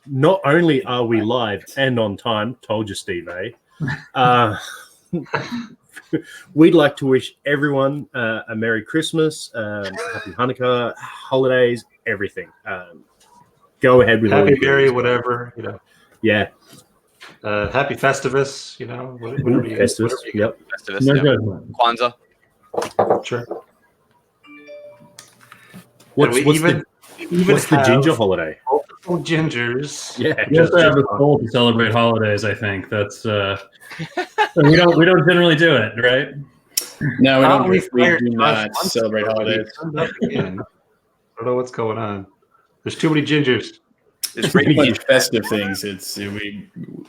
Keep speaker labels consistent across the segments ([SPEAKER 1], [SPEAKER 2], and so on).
[SPEAKER 1] Not only are we live and on time, told you, Steve, we'd like to wish everyone a Merry Christmas, Happy Hanukkah, holidays, everything. Go ahead with
[SPEAKER 2] Happy Merry, whatever,
[SPEAKER 1] Yeah.
[SPEAKER 2] Happy Festivus, whatever you
[SPEAKER 1] Festivus, yep.
[SPEAKER 3] Festivus, Kwanzaa.
[SPEAKER 2] Sure.
[SPEAKER 1] What's the ginger holiday?
[SPEAKER 2] Multiple gingers.
[SPEAKER 1] Yeah,
[SPEAKER 4] you have to have a soul to celebrate holidays. I think that's we don't generally do it, right?
[SPEAKER 5] No, we do not celebrate holidays.
[SPEAKER 2] I don't know what's going on. There's too many gingers.
[SPEAKER 5] It's pretty much festive things.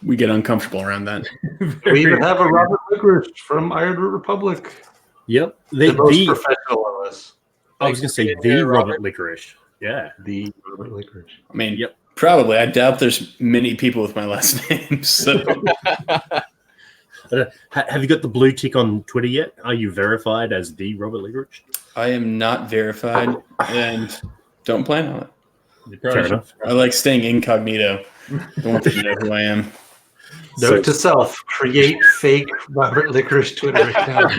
[SPEAKER 5] We get uncomfortable around that.
[SPEAKER 2] We even have a Robert Licorice from Iron Root Republic.
[SPEAKER 1] Yep,
[SPEAKER 2] the most professional of us.
[SPEAKER 1] I was going to say the Robert Licorice. Yeah,
[SPEAKER 2] the Robert Licorice.
[SPEAKER 5] I mean, probably. I doubt there's many people with my last name. So,
[SPEAKER 1] have you got the blue tick on Twitter yet? Are you verified as the Robert Licorice?
[SPEAKER 5] I am not verified and don't plan on it.
[SPEAKER 1] Fair enough.
[SPEAKER 5] I like staying incognito. Don't want to know who I am.
[SPEAKER 2] Note to self: create fake Robert Licorice Twitter account.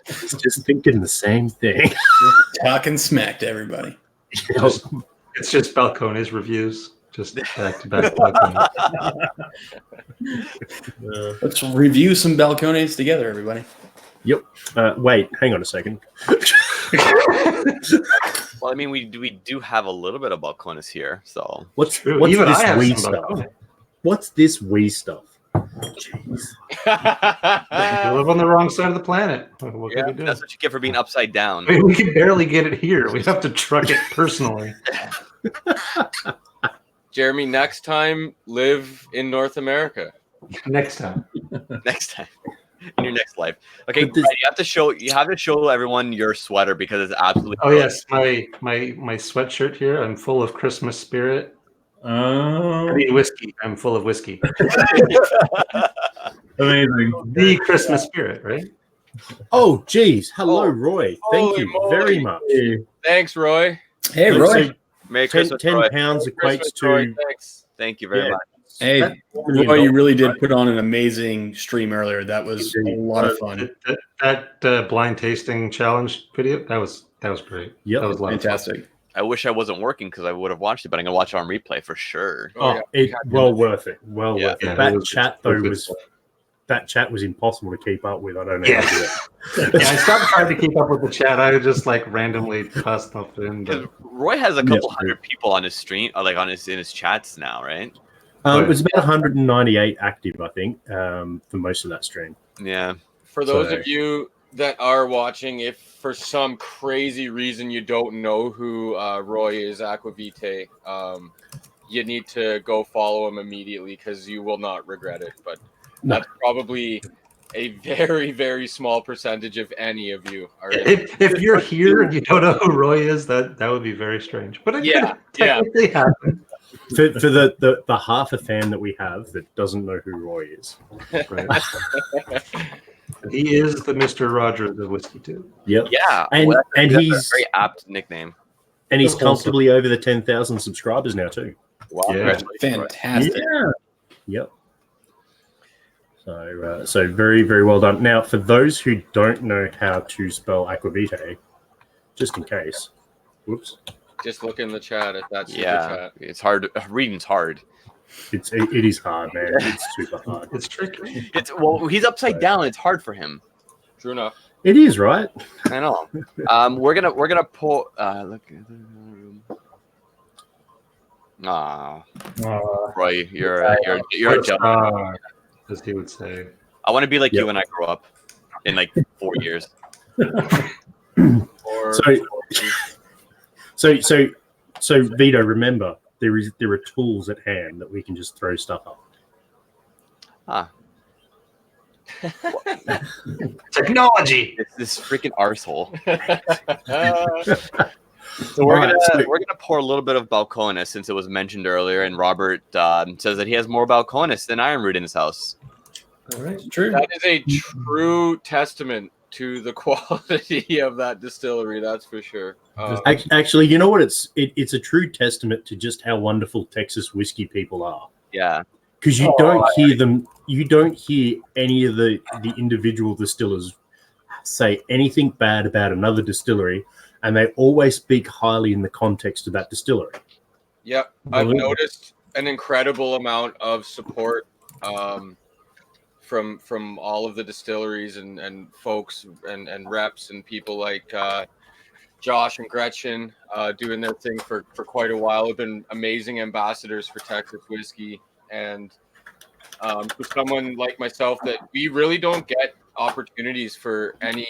[SPEAKER 1] Just thinking the same thing.
[SPEAKER 5] Talking smack to everybody.
[SPEAKER 2] It's just Balcones reviews. Just back to back Balcones.
[SPEAKER 5] Let's review some Balcones together, everybody.
[SPEAKER 1] Yep. Wait, hang on a second.
[SPEAKER 3] Well, I mean, we do have a little bit of Balcones here, so
[SPEAKER 1] what's this Wii stuff? What's this Wii stuff? Jeez.
[SPEAKER 2] You live on the wrong side of the planet. What can we do?
[SPEAKER 3] That's what you get for being upside down.
[SPEAKER 2] I mean, we can barely get it here. We have to truck it personally.
[SPEAKER 6] Jeremy, next time, live in North America.
[SPEAKER 2] Next time.
[SPEAKER 3] Next time. In your next life. Okay, you have to show everyone your sweater because it's absolutely
[SPEAKER 2] yes, my sweatshirt here. I'm full of Christmas spirit. I mean whiskey. I'm full of whiskey.
[SPEAKER 4] Amazing.
[SPEAKER 2] The Christmas spirit, right?
[SPEAKER 1] Oh, geez. Hello, Roy. Thank you very much.
[SPEAKER 6] Thanks, Roy.
[SPEAKER 5] Hey, Roy.
[SPEAKER 1] So
[SPEAKER 3] Merry Christmas,
[SPEAKER 1] 10
[SPEAKER 3] Roy.
[SPEAKER 1] pounds equates to...
[SPEAKER 6] Roy, thanks.
[SPEAKER 3] Thank you very much.
[SPEAKER 5] Hey, Roy, you really did put on an amazing stream earlier. That was a lot of fun.
[SPEAKER 2] That blind tasting challenge video, that was great.
[SPEAKER 1] Yep.
[SPEAKER 2] That was
[SPEAKER 5] fantastic.
[SPEAKER 3] I wish I wasn't working because I would have watched it, but I'm gonna watch it on replay for sure.
[SPEAKER 1] Well worth it. Well worth it.
[SPEAKER 2] Yeah,
[SPEAKER 1] that chat though was impossible to keep up with. I don't know.
[SPEAKER 2] Yeah. I stopped trying to keep up with the chat. I would just randomly toss stuff in. But...
[SPEAKER 3] Roy has a couple hundred people on his stream, in his chats now, right?
[SPEAKER 1] It was about 198 active, I think, for most of that stream.
[SPEAKER 3] Yeah.
[SPEAKER 6] For those of you that are watching, if for some crazy reason you don't know who Roy is, Aquavitae, you need to go follow him immediately because you will not regret it. But that's probably a very, very small percentage if any of you are.
[SPEAKER 2] If you're here and you don't know who Roy is, that would be very strange. But it could technically happen.
[SPEAKER 1] For the half a fan that we have that doesn't know who Roy is. Right?
[SPEAKER 2] He is the Mr. Rogers of Whiskey too.
[SPEAKER 1] Yep.
[SPEAKER 3] Yeah.
[SPEAKER 1] And
[SPEAKER 3] that's
[SPEAKER 1] he's
[SPEAKER 3] a very apt nickname.
[SPEAKER 1] And he's comfortably over the 10,000 subscribers now too.
[SPEAKER 3] Wow.
[SPEAKER 2] Yeah.
[SPEAKER 5] Fantastic.
[SPEAKER 1] Yeah. Yep. So very, very well done. Now, for those who don't know how to spell Aquavitae, just in case. Whoops.
[SPEAKER 6] Just look in the chat if that's
[SPEAKER 3] chat. It's hard. Reading's hard.
[SPEAKER 1] It is hard, man. It's super hard.
[SPEAKER 2] It's tricky.
[SPEAKER 3] He's upside down. It's hard for him.
[SPEAKER 6] True enough.
[SPEAKER 1] It is, right?
[SPEAKER 3] I know. We're gonna pull. Look. Roy, you're a gentleman.
[SPEAKER 2] As he would say.
[SPEAKER 3] I want to be like you when I grow up in 4 years.
[SPEAKER 1] So Vito, remember there are tools at hand that we can just throw stuff up.
[SPEAKER 2] Technology.
[SPEAKER 3] It's this freaking arsehole. So we're gonna pour a little bit of Balcones since it was mentioned earlier, and Robert says that he has more Balcones than Iron Root in his house.
[SPEAKER 2] All right,
[SPEAKER 5] true.
[SPEAKER 6] That is a true testament to the quality of that distillery. That's for sure.
[SPEAKER 1] Actually, you know what? It's a true testament to just how wonderful Texas whiskey people are.
[SPEAKER 3] Yeah.
[SPEAKER 1] Because you don't hear them. You don't hear any of the individual distillers say anything bad about another distillery, and they always speak highly in the context of that distillery.
[SPEAKER 6] Yep, I've noticed an incredible amount of support from all of the distilleries and folks and reps and people like Josh and Gretchen doing their thing for quite a while. Have been amazing ambassadors for Texas whiskey, and for someone like myself, that we really don't get opportunities for any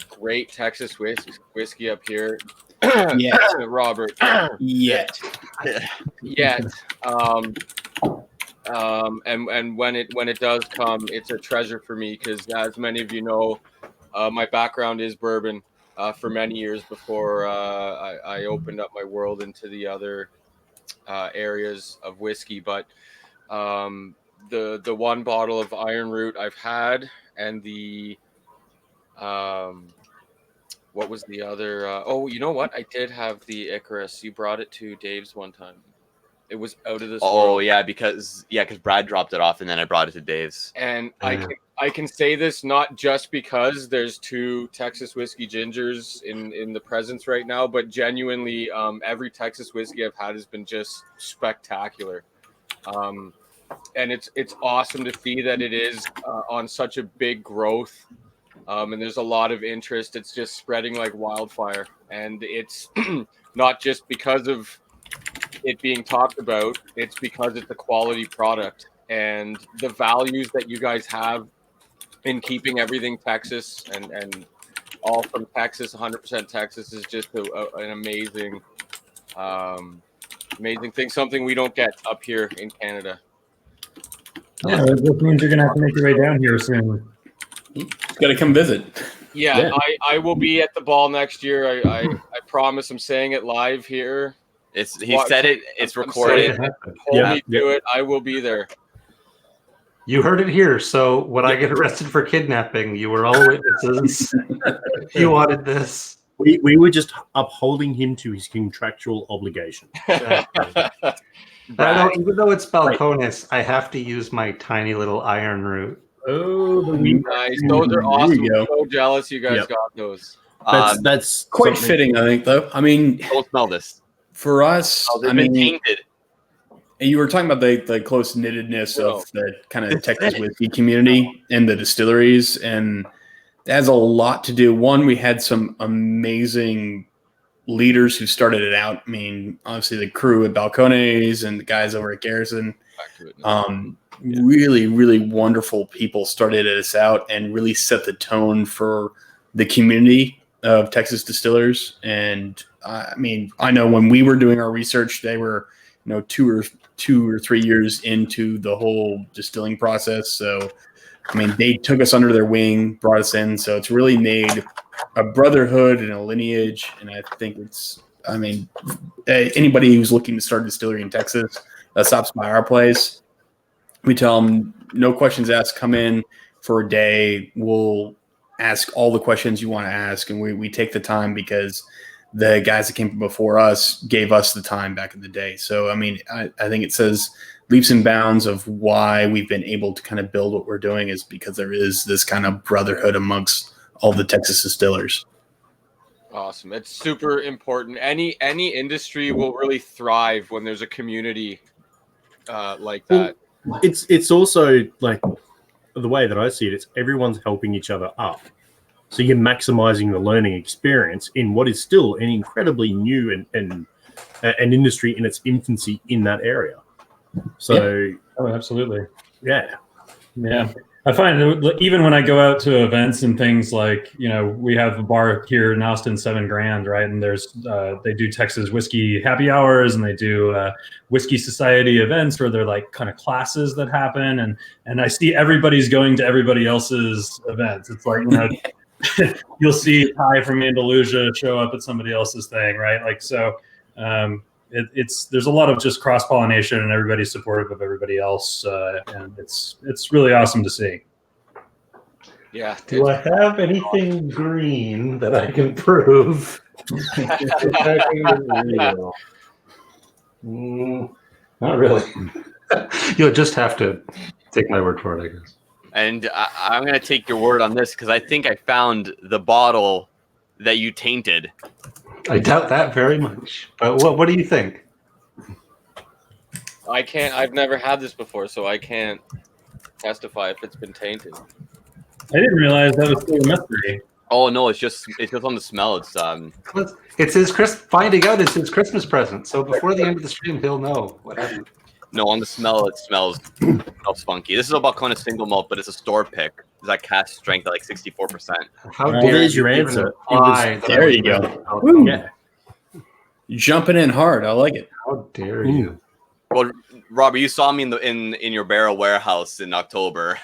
[SPEAKER 6] great Texas whiskey up here.
[SPEAKER 5] Yeah,
[SPEAKER 6] Robert.
[SPEAKER 5] Yet.
[SPEAKER 6] And when it does come, it's a treasure for me because, as many of you know, my background is bourbon for many years before I opened up my world into the other areas of whiskey. But the one bottle of Iron Root I've had, and the what was the other? Oh, you know what? I did have the Icarus. You brought it to Dave's one time. It was out of this world.
[SPEAKER 3] Oh yeah, because Brad dropped it off, and then I brought it to Dave's.
[SPEAKER 6] And I can say this not just because there's 2 Texas whiskey gingers in the presence right now, but genuinely, every Texas whiskey I've had has been just spectacular. And it's awesome to see that it is on such a big growth. And there's a lot of interest. It's just spreading like wildfire, and it's not just because of it being talked about. It's because it's a quality product, and the values that you guys have in keeping everything Texas and all from Texas, 100% Texas, is just an amazing, amazing thing. Something we don't get up here in Canada.
[SPEAKER 4] Yeah, that means you're gonna have to make your way down here soon.
[SPEAKER 5] Got to come visit.
[SPEAKER 6] Yeah, I will be at the ball next year. I promise. I'm saying it live here.
[SPEAKER 3] He said it. It's recorded.
[SPEAKER 6] Hold me to it. I will be there.
[SPEAKER 2] You heard it here. So when I get arrested for kidnapping, you were all witnesses. You wanted this.
[SPEAKER 1] We were just upholding him to his contractual obligation.
[SPEAKER 2] Even though it's balcones, I have to use my tiny little Iron Root.
[SPEAKER 1] Oh,
[SPEAKER 6] nice. Those are awesome. I'm so jealous you guys got those.
[SPEAKER 1] That's
[SPEAKER 5] quite fitting, I think, though. I mean,
[SPEAKER 3] don't smell this.
[SPEAKER 5] For us,
[SPEAKER 3] they've been tainted.
[SPEAKER 5] And you were talking about the close knittedness of the kind of Texas whiskey community and the distilleries, and that has a lot to do. One, we had some amazing leaders who started it out. I mean, obviously the crew at Balcones and the guys over at Garrison. Really, really wonderful people started us out and really set the tone for the community of Texas distillers. And I mean, I know when we were doing our research, they were, 2 or 3 years into the whole distilling process. So, I mean, they took us under their wing, brought us in. So it's really made a brotherhood and a lineage. And I think anybody who's looking to start a distillery in Texas that stops by our place, we tell them, no questions asked, come in for a day. We'll ask all the questions you want to ask. And we take the time because the guys that came before us gave us the time back in the day. So, I mean, I think it says leaps and bounds of why we've been able to kind of build what we're doing is because there is this kind of brotherhood amongst all the Texas distillers.
[SPEAKER 6] Awesome. It's super important. Any industry will really thrive when there's a community like that.
[SPEAKER 1] It's also like the way that I see it, it's everyone's helping each other up. So you're maximizing the learning experience in what is still an incredibly new and an industry in its infancy in that area. So,
[SPEAKER 4] absolutely.
[SPEAKER 1] Yeah.
[SPEAKER 4] I find that even when I go out to events and things like, we have a bar here in Austin, 7 Grand, right? And there's they do Texas whiskey happy hours, and they do whiskey society events where they're like kind of classes that happen, and I see everybody's going to everybody else's events. It's like, you'll see Ty from Andalusia show up at somebody else's thing, right? Like, so there's a lot of just cross-pollination, and everybody's supportive of everybody else, and it's really awesome to see.
[SPEAKER 6] Yeah.
[SPEAKER 2] Do I have anything green that I can prove? Not really. You'll just have to take my word for it, I guess.
[SPEAKER 3] And I'm going to take your word on this because I think I found the bottle that you tainted.
[SPEAKER 2] I doubt that very much. But what do you think?
[SPEAKER 6] I can't. I've never had this before, so I can't testify if it's been tainted.
[SPEAKER 4] I didn't realize that was still a mystery.
[SPEAKER 3] Oh no, it's just on the smell.
[SPEAKER 2] It's his finding out it's his Christmas present. So before the end of the stream, he'll know what happened.
[SPEAKER 3] No, on the smell, it smells funky. This is a Balcones single malt, but it's a store pick. It's like cast strength at like 64%.
[SPEAKER 2] How
[SPEAKER 4] Well,
[SPEAKER 2] dare
[SPEAKER 1] there's
[SPEAKER 2] you
[SPEAKER 1] your
[SPEAKER 2] even
[SPEAKER 1] answer.
[SPEAKER 2] imply that I
[SPEAKER 5] There
[SPEAKER 2] was
[SPEAKER 5] you go.
[SPEAKER 2] missing out?
[SPEAKER 5] Woo.
[SPEAKER 1] Yeah.
[SPEAKER 5] Jumping in hard. I like it.
[SPEAKER 2] How dare you?
[SPEAKER 3] Well, Robert, you saw me in your barrel warehouse in October.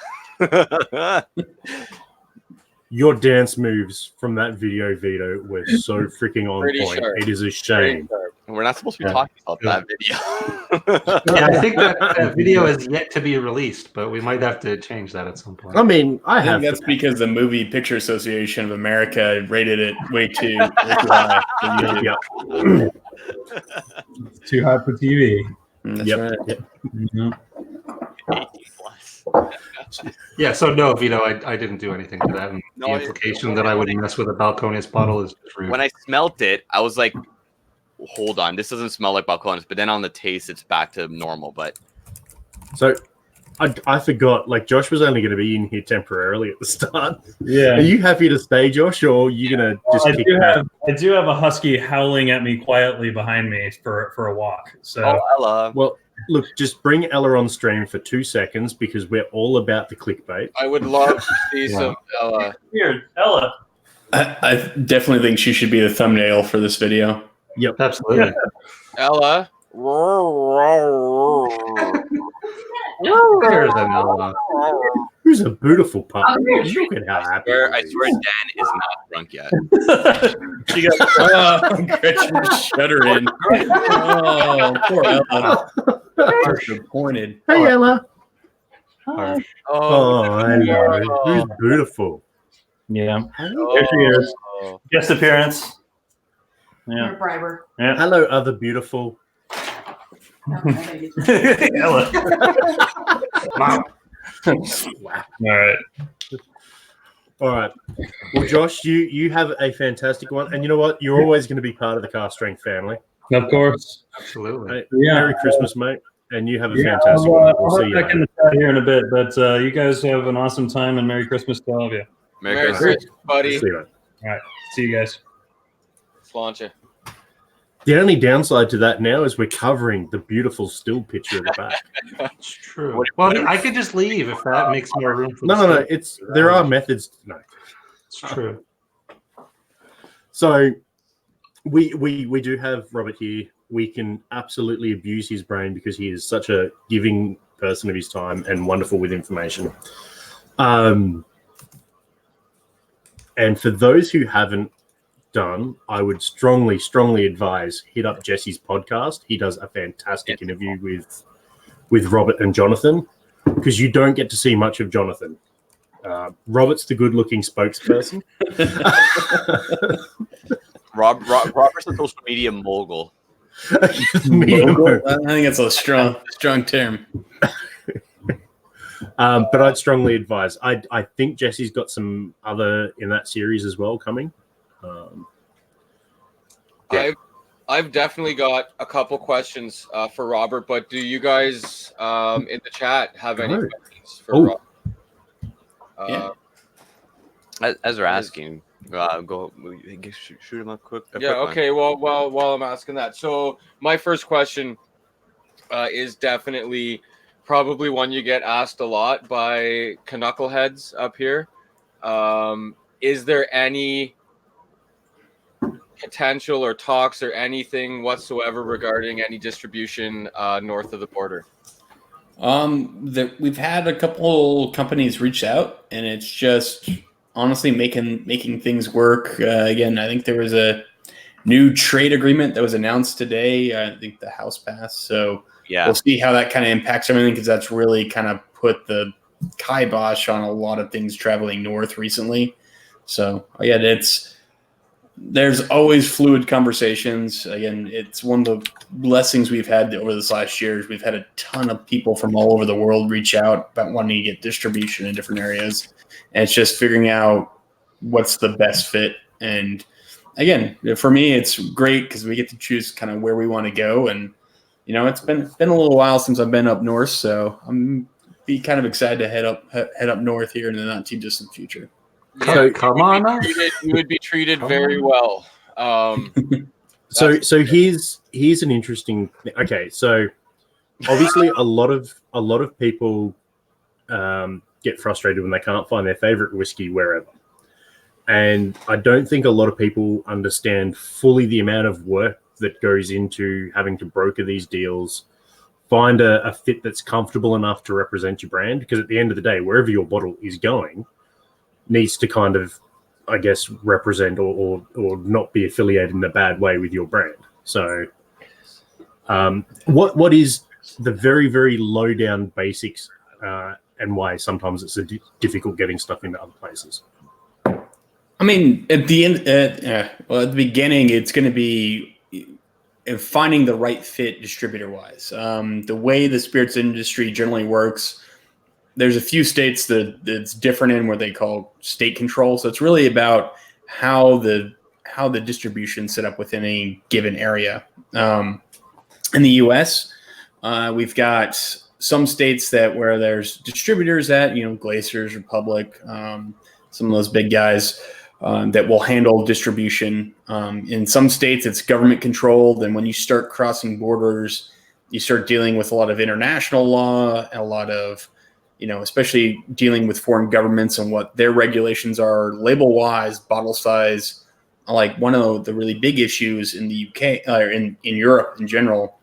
[SPEAKER 1] Your dance moves from that video, Vito, were so freaking on
[SPEAKER 6] Pretty
[SPEAKER 1] point.
[SPEAKER 6] sharp.
[SPEAKER 1] It is a
[SPEAKER 6] Very
[SPEAKER 1] shame.
[SPEAKER 6] sharp.
[SPEAKER 3] We're not supposed to be
[SPEAKER 1] Yeah.
[SPEAKER 3] talking about that video.
[SPEAKER 2] Yeah, I think that video is yet to be released, but we might have to change that at some point.
[SPEAKER 1] I mean, I
[SPEAKER 5] I think
[SPEAKER 1] have.
[SPEAKER 5] that's because the Movie Picture Association of America rated it way too high. for YouTube.
[SPEAKER 1] Yep.
[SPEAKER 4] It's too hot for TV.
[SPEAKER 5] That's
[SPEAKER 1] Yep.
[SPEAKER 5] right.
[SPEAKER 1] Yep.
[SPEAKER 4] Mhm.
[SPEAKER 2] Yeah, so no, Vito, I didn't do anything to that. And
[SPEAKER 3] No,
[SPEAKER 2] the
[SPEAKER 3] it-
[SPEAKER 2] implication that I would mess with a Balcones bottle is just rude.
[SPEAKER 3] When I smelt it, I was like, hold on, this doesn't smell like Balcones. But then on the taste, it's back to normal. But
[SPEAKER 1] So I forgot, like, Josh was only going to be in here temporarily at the start.
[SPEAKER 4] Yeah.
[SPEAKER 1] Are you happy to stay, Josh, or are you going to just
[SPEAKER 4] I
[SPEAKER 1] kick
[SPEAKER 4] do
[SPEAKER 1] back?
[SPEAKER 4] have a husky howling at me quietly behind me for a walk. So
[SPEAKER 3] oh, Ella.
[SPEAKER 1] Well, look, just bring Ella on stream for 2 seconds because we're all about the clickbait.
[SPEAKER 6] I would love to see some.
[SPEAKER 4] weird, Ella.
[SPEAKER 5] I definitely think she should be the thumbnail for this video.
[SPEAKER 2] Absolutely.
[SPEAKER 6] Ella.
[SPEAKER 2] There's an Ella.
[SPEAKER 1] Who's a beautiful pup? Look at how happy.
[SPEAKER 3] I swear Dan is not drunk yet.
[SPEAKER 1] She got
[SPEAKER 5] Gretchen shuddering. Oh, poor Ella. Disappointed.
[SPEAKER 1] Hey, Ella.
[SPEAKER 2] Harsh.
[SPEAKER 1] Oh, I know. Who's beautiful?
[SPEAKER 4] Yeah.
[SPEAKER 6] Oh,
[SPEAKER 4] There she is. Guest appearance. Yeah.
[SPEAKER 7] Briber.
[SPEAKER 4] Yeah.
[SPEAKER 1] Hello, other beautiful.
[SPEAKER 4] Ella.
[SPEAKER 2] Wow.
[SPEAKER 1] Wow.
[SPEAKER 4] All right.
[SPEAKER 1] All right. Well, Josh, you have a fantastic one, and you know what? You're always going to be part of the Car Strength family.
[SPEAKER 4] Of course.
[SPEAKER 2] Absolutely.
[SPEAKER 1] Hey,
[SPEAKER 4] Yeah.
[SPEAKER 1] Merry Christmas, mate, and you have a
[SPEAKER 4] Yeah,
[SPEAKER 1] fantastic one.
[SPEAKER 4] I'll
[SPEAKER 1] We'll see
[SPEAKER 4] hop
[SPEAKER 1] you
[SPEAKER 4] back in
[SPEAKER 1] later.
[SPEAKER 4] the chat here in a bit, but you guys have an awesome time and Merry Christmas to all of you.
[SPEAKER 3] Merry
[SPEAKER 6] Merry
[SPEAKER 3] Christmas.
[SPEAKER 6] Christmas, buddy.
[SPEAKER 1] See you later.
[SPEAKER 4] See you guys.
[SPEAKER 6] Sláinte.
[SPEAKER 1] The only downside to that now is we're covering the beautiful still picture of the back.
[SPEAKER 2] It's true. Well, I could just leave if that makes more room for
[SPEAKER 1] No.
[SPEAKER 2] the
[SPEAKER 1] It's there are methods. No.
[SPEAKER 2] It's true.
[SPEAKER 1] So we do have Robert here. We can absolutely abuse his brain because he is such a giving person of his time and wonderful with information. And for those who haven't done, I would strongly advise hit up Jesse's podcast. He does a fantastic interview with Robert and Jonathan because you don't get to see much of Jonathan. Robert's the good-looking spokesperson.
[SPEAKER 3] Robert's a social media mogul.
[SPEAKER 5] I think it's a strong term.
[SPEAKER 1] But I'd strongly advise. I think Jesse's got some other in that series as well coming.
[SPEAKER 6] I've definitely got a couple questions for Robert, but do you guys in the chat have any
[SPEAKER 1] Go.
[SPEAKER 6] questions for
[SPEAKER 1] Oh.
[SPEAKER 6] Robert?
[SPEAKER 5] Yeah.
[SPEAKER 3] As they're asking, go shoot him up quick.
[SPEAKER 6] Yeah. Okay. Well, while I'm asking that, so my first question is definitely probably one you get asked a lot by knuckleheads up here. Is there any potential or talks or anything whatsoever regarding any distribution north of the border?
[SPEAKER 5] We've had a couple companies reach out, and it's just honestly making things work. Again, I think there was a new trade agreement that was announced today. I think the House passed, so
[SPEAKER 3] Yeah.
[SPEAKER 5] we'll see how that kind of impacts everything because that's really kind of put the kibosh on a lot of things traveling north recently. So yeah, there's always fluid conversations. Again, it's one of the blessings we've had over this last year. We've had a ton of people from all over the world reach out about wanting to get distribution in different areas. And it's just figuring out what's the best fit. And again, for me, it's great because we get to choose kind of where we want to go. And, it's been a little while since I've been up north. So I'm be kind of excited to head up north here in the not too distant future.
[SPEAKER 6] Yeah,
[SPEAKER 2] Come on up.
[SPEAKER 6] you would be treated very well.
[SPEAKER 1] So here's an interesting. Okay, so obviously a lot of people get frustrated when they can't find their favorite whiskey wherever, and I don't think a lot of people understand fully the amount of work that goes into having to broker these deals, find a fit that's comfortable enough to represent your brand. Because at the end of the day, wherever your bottle is going needs to kind of, I guess, represent or not be affiliated in a bad way with your brand. So what is the very, very low down basics and why sometimes it's difficult getting stuff into other places?
[SPEAKER 5] I mean, at the beginning, it's going to be finding the right fit distributor-wise. The way the spirits industry generally works, there's a few states that's different in where they call state control. So it's really about how the distribution set up within a given area. In the U.S., we've got some states where there's distributors at, Glacier's, Republic, some of those big guys that will handle distribution. In some states, it's government controlled. And when you start crossing borders, you start dealing with a lot of international law and a lot of especially dealing with foreign governments and what their regulations are, label-wise, bottle size. Like one of the really big issues in the UK or in Europe in general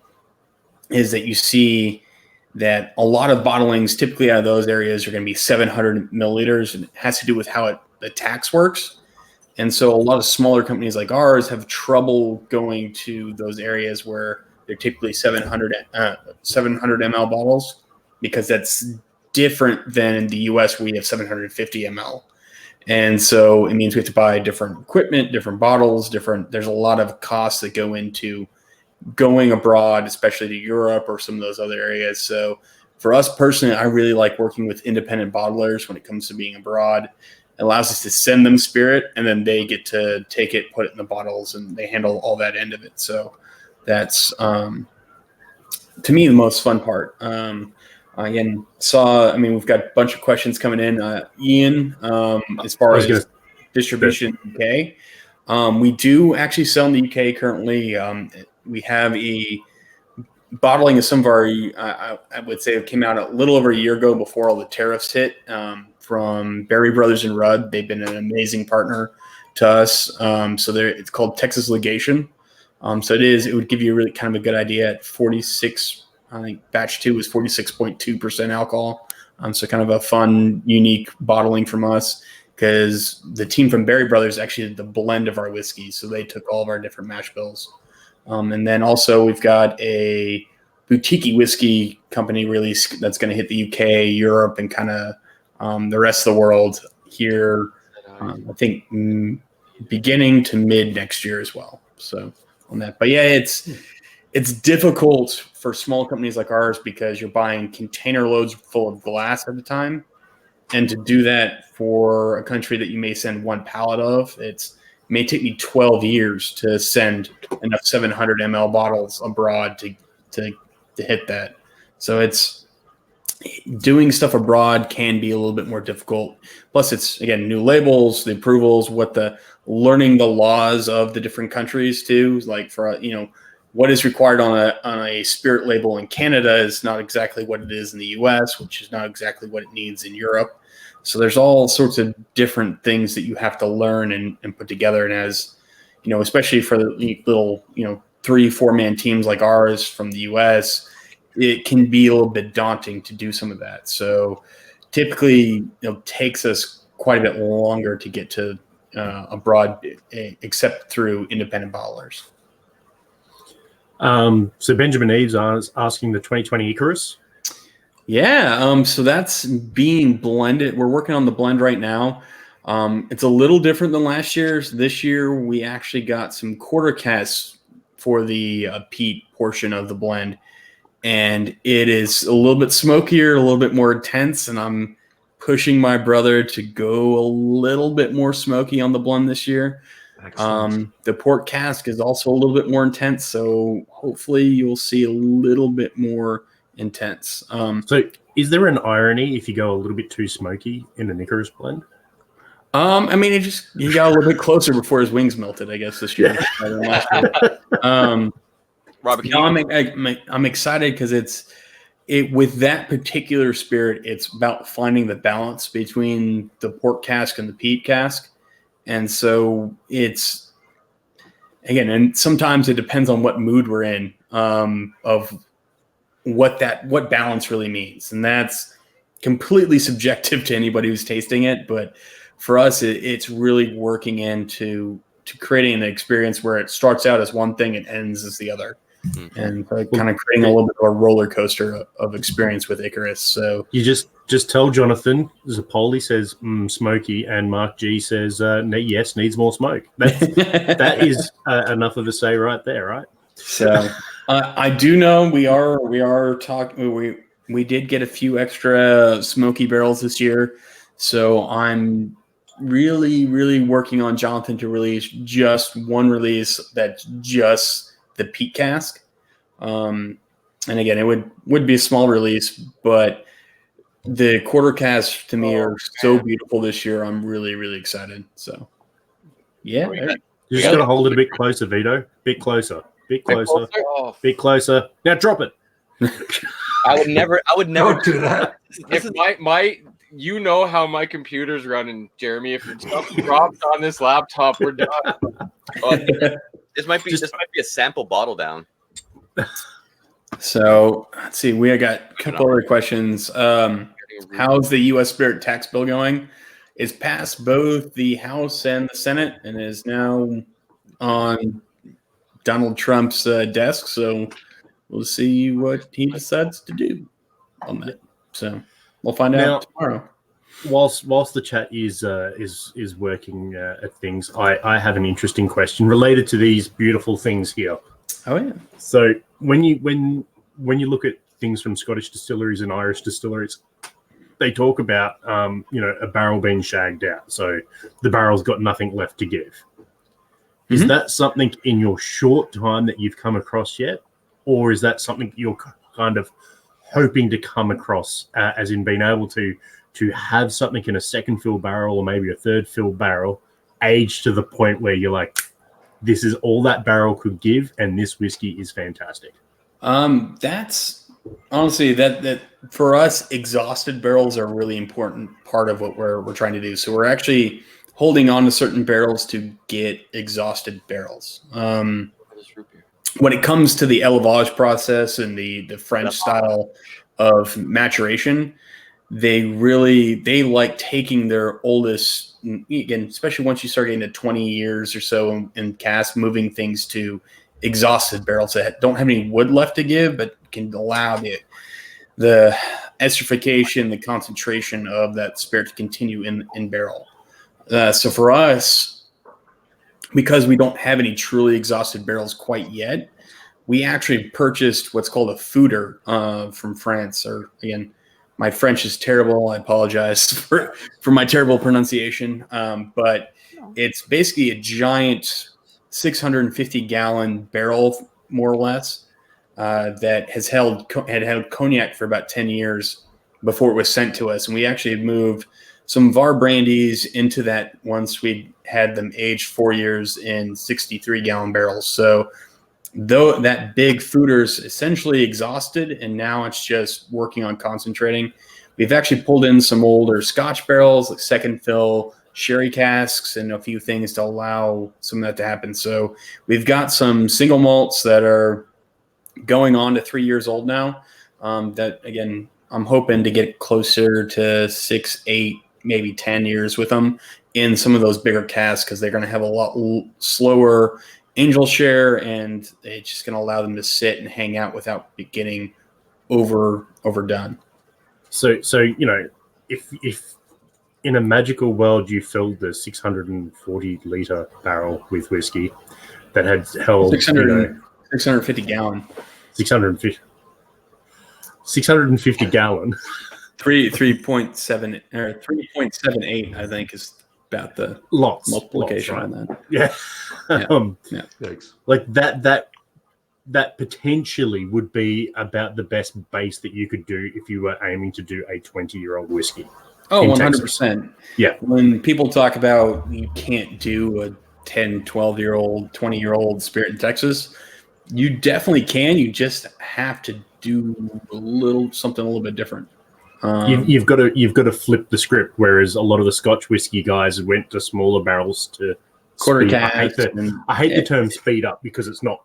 [SPEAKER 5] is that you see that a lot of bottlings typically out of those areas are going to be 700 milliliters, and it has to do with how the tax works. And so a lot of smaller companies like ours have trouble going to those areas where they're typically 700 ml bottles, because that's different than in the US where you have 750 ml. And so it means we have to buy different equipment, different bottles, there's a lot of costs that go into going abroad, especially to Europe or some of those other areas. So for us personally, I really like working with independent bottlers when it comes to being abroad. It allows us to send them spirit, and then they get to take it, put it in the bottles, and they handle all that end of it. So that's, to me, the most fun part. Again, we've got a bunch of questions coming in. Ian, as far as distribution in UK, we do actually sell in the UK currently. We have a bottling of some of our, I would say it came out a little over a year ago before all the tariffs hit, from Berry Brothers and Rudd. They've been an amazing partner to us. It's called Texas Legation. It would give you a really kind of a good idea at 46. I think batch 2 was 46.2% alcohol. So kind of a fun, unique bottling from us, because the team from Berry Brothers actually did the blend of our whiskey. So they took all of our different mash bills. And then also we've got a boutique whiskey company release that's going to hit the UK, Europe, and kind of the rest of the world here, I think beginning to mid next year as well. So on that. But yeah, it's difficult for small companies like ours because you're buying container loads full of glass at a time. And to do that for a country that you may send one pallet of, it may take me 12 years to send enough 700 ml bottles abroad to hit that. So it's doing stuff abroad can be a little bit more difficult. Plus it's, again, new labels, the approvals, learning the laws of the different countries too. Like for, what is required on a spirit label in Canada is not exactly what it is in the US, which is not exactly what it needs in Europe. So there's all sorts of different things that you have to learn and put together. And as, especially for the little, 3-4 man teams like ours from the US, it can be a little bit daunting to do some of that. So typically it takes us quite a bit longer to get to abroad, except through independent bottlers.
[SPEAKER 1] So Benjamin Eves is asking the 2020 Icarus.
[SPEAKER 5] Yeah, so that's being blended. We're working on the blend right now. It's a little different than last year's. This year, we actually got some quarter casks for the peat portion of the blend, and it is a little bit smokier, a little bit more intense, and I'm pushing my brother to go a little bit more smoky on the blend this year. The port cask is also a little bit more intense, so hopefully you'll see a little bit more intense.
[SPEAKER 1] So, is there an irony if you go a little bit too smoky in the Icarus blend?
[SPEAKER 5] I mean, he got a little bit closer before his wings melted, I guess, this year. Than last year.
[SPEAKER 3] Robert,
[SPEAKER 5] No, I'm excited because with that particular spirit, it's about finding the balance between the port cask and the peat cask, and so it's again, and sometimes it depends on what mood we're in of what balance really means, and that's completely subjective to anybody who's tasting it. But for us, it's really working into creating an experience where it starts out as one thing and ends as the other. And kind of creating a little bit of a roller coaster of experience with Icarus. So
[SPEAKER 1] you just tell Jonathan Zapoli says smoky, and Mark G says yes, needs more smoke. That is enough of a say right there, right?
[SPEAKER 5] So I do know we are talking. We did get a few extra smoky barrels this year, so I'm really working on Jonathan to release just one release that's just the peat cask. And again, it would be a small release, but the quarter cask to me are so beautiful this year. I'm really excited. So yeah.
[SPEAKER 1] You just got to hold it a bit closer, Vito. Bit closer. Bit closer. Now drop it.
[SPEAKER 3] I would never
[SPEAKER 2] Don't do that.
[SPEAKER 6] If you know how my computer's running, Jeremy. If stuff drops on this laptop, we're done.
[SPEAKER 3] This might be a sample bottle down.
[SPEAKER 5] So let's see. We got a couple other questions. How's the U.S. Spirit tax bill going? It's passed both the House and the Senate and is now on Donald Trump's desk. So we'll see what he decides to do on that. So we'll find out tomorrow.
[SPEAKER 1] Whilst the chat is working at things, I have an interesting question related to these beautiful things here.
[SPEAKER 5] Oh yeah.
[SPEAKER 1] So when you look at things from Scottish distilleries and Irish distilleries, they talk about a barrel being shagged out, so the barrel's got nothing left to give. Is that something in your short time that you've come across yet, or is that something you're kind of hoping to come across, as in being able to have something in a second fill barrel or maybe a third fill barrel aged to the point where you're like, this is all that barrel could give, and this whiskey is fantastic?
[SPEAKER 5] That's honestly that for us, exhausted barrels are a really important part of what we're trying to do. So we're actually holding on to certain barrels to get exhausted barrels. When it comes to the élevage process and the French style of maturation, they like taking their oldest, again, especially once you start getting to 20 years or so in cask, moving things to exhausted barrels that don't have any wood left to give, but can allow the esterification, the concentration of that spirit to continue in barrel. So for us, because we don't have any truly exhausted barrels quite yet, we actually purchased what's called a fooder from France. Or again, my French is terrible. I apologize for my terrible pronunciation. But it's basically a giant 650-gallon barrel, more or less, that had held cognac for about 10 years before it was sent to us. And we actually had moved some of our brandies into that once we had them aged 4 years in 63-gallon barrels. So though that big fooder's essentially exhausted, and now it's just working on concentrating, we've actually pulled in some older Scotch barrels, like second fill sherry casks, and a few things to allow some of that to happen. So we've got some single malts that are going on to 3 years old now. That again, I'm hoping to get closer to 6, 8, maybe 10 years with them in some of those bigger casks, because they're going to have a lot slower angel share, and it's just going to allow them to sit and hang out without getting overdone.
[SPEAKER 1] So if in a magical world you filled the 640-liter barrel with whiskey that had held
[SPEAKER 5] 650 gallon,
[SPEAKER 1] 650 gallon.
[SPEAKER 5] 3.7 or 3.78, I think, is about the multiplication
[SPEAKER 1] right?
[SPEAKER 5] on that.
[SPEAKER 1] Yeah.
[SPEAKER 5] Yeah.
[SPEAKER 2] Yikes.
[SPEAKER 1] Like that potentially would be about the best base that you could do if you were aiming to do a 20-year-old whiskey.
[SPEAKER 5] Oh,
[SPEAKER 1] in
[SPEAKER 5] 100%.
[SPEAKER 1] Texas. Yeah.
[SPEAKER 5] When people talk about you can't do a 10, 12-year-old, 20-year-old spirit in Texas, you definitely can. You just have to do something a little bit different.
[SPEAKER 1] You've got to flip the script. Whereas a lot of the Scotch whiskey guys went to smaller barrels to
[SPEAKER 5] quarter
[SPEAKER 1] speed.
[SPEAKER 5] cast.
[SPEAKER 1] I hate the term speed up because it's not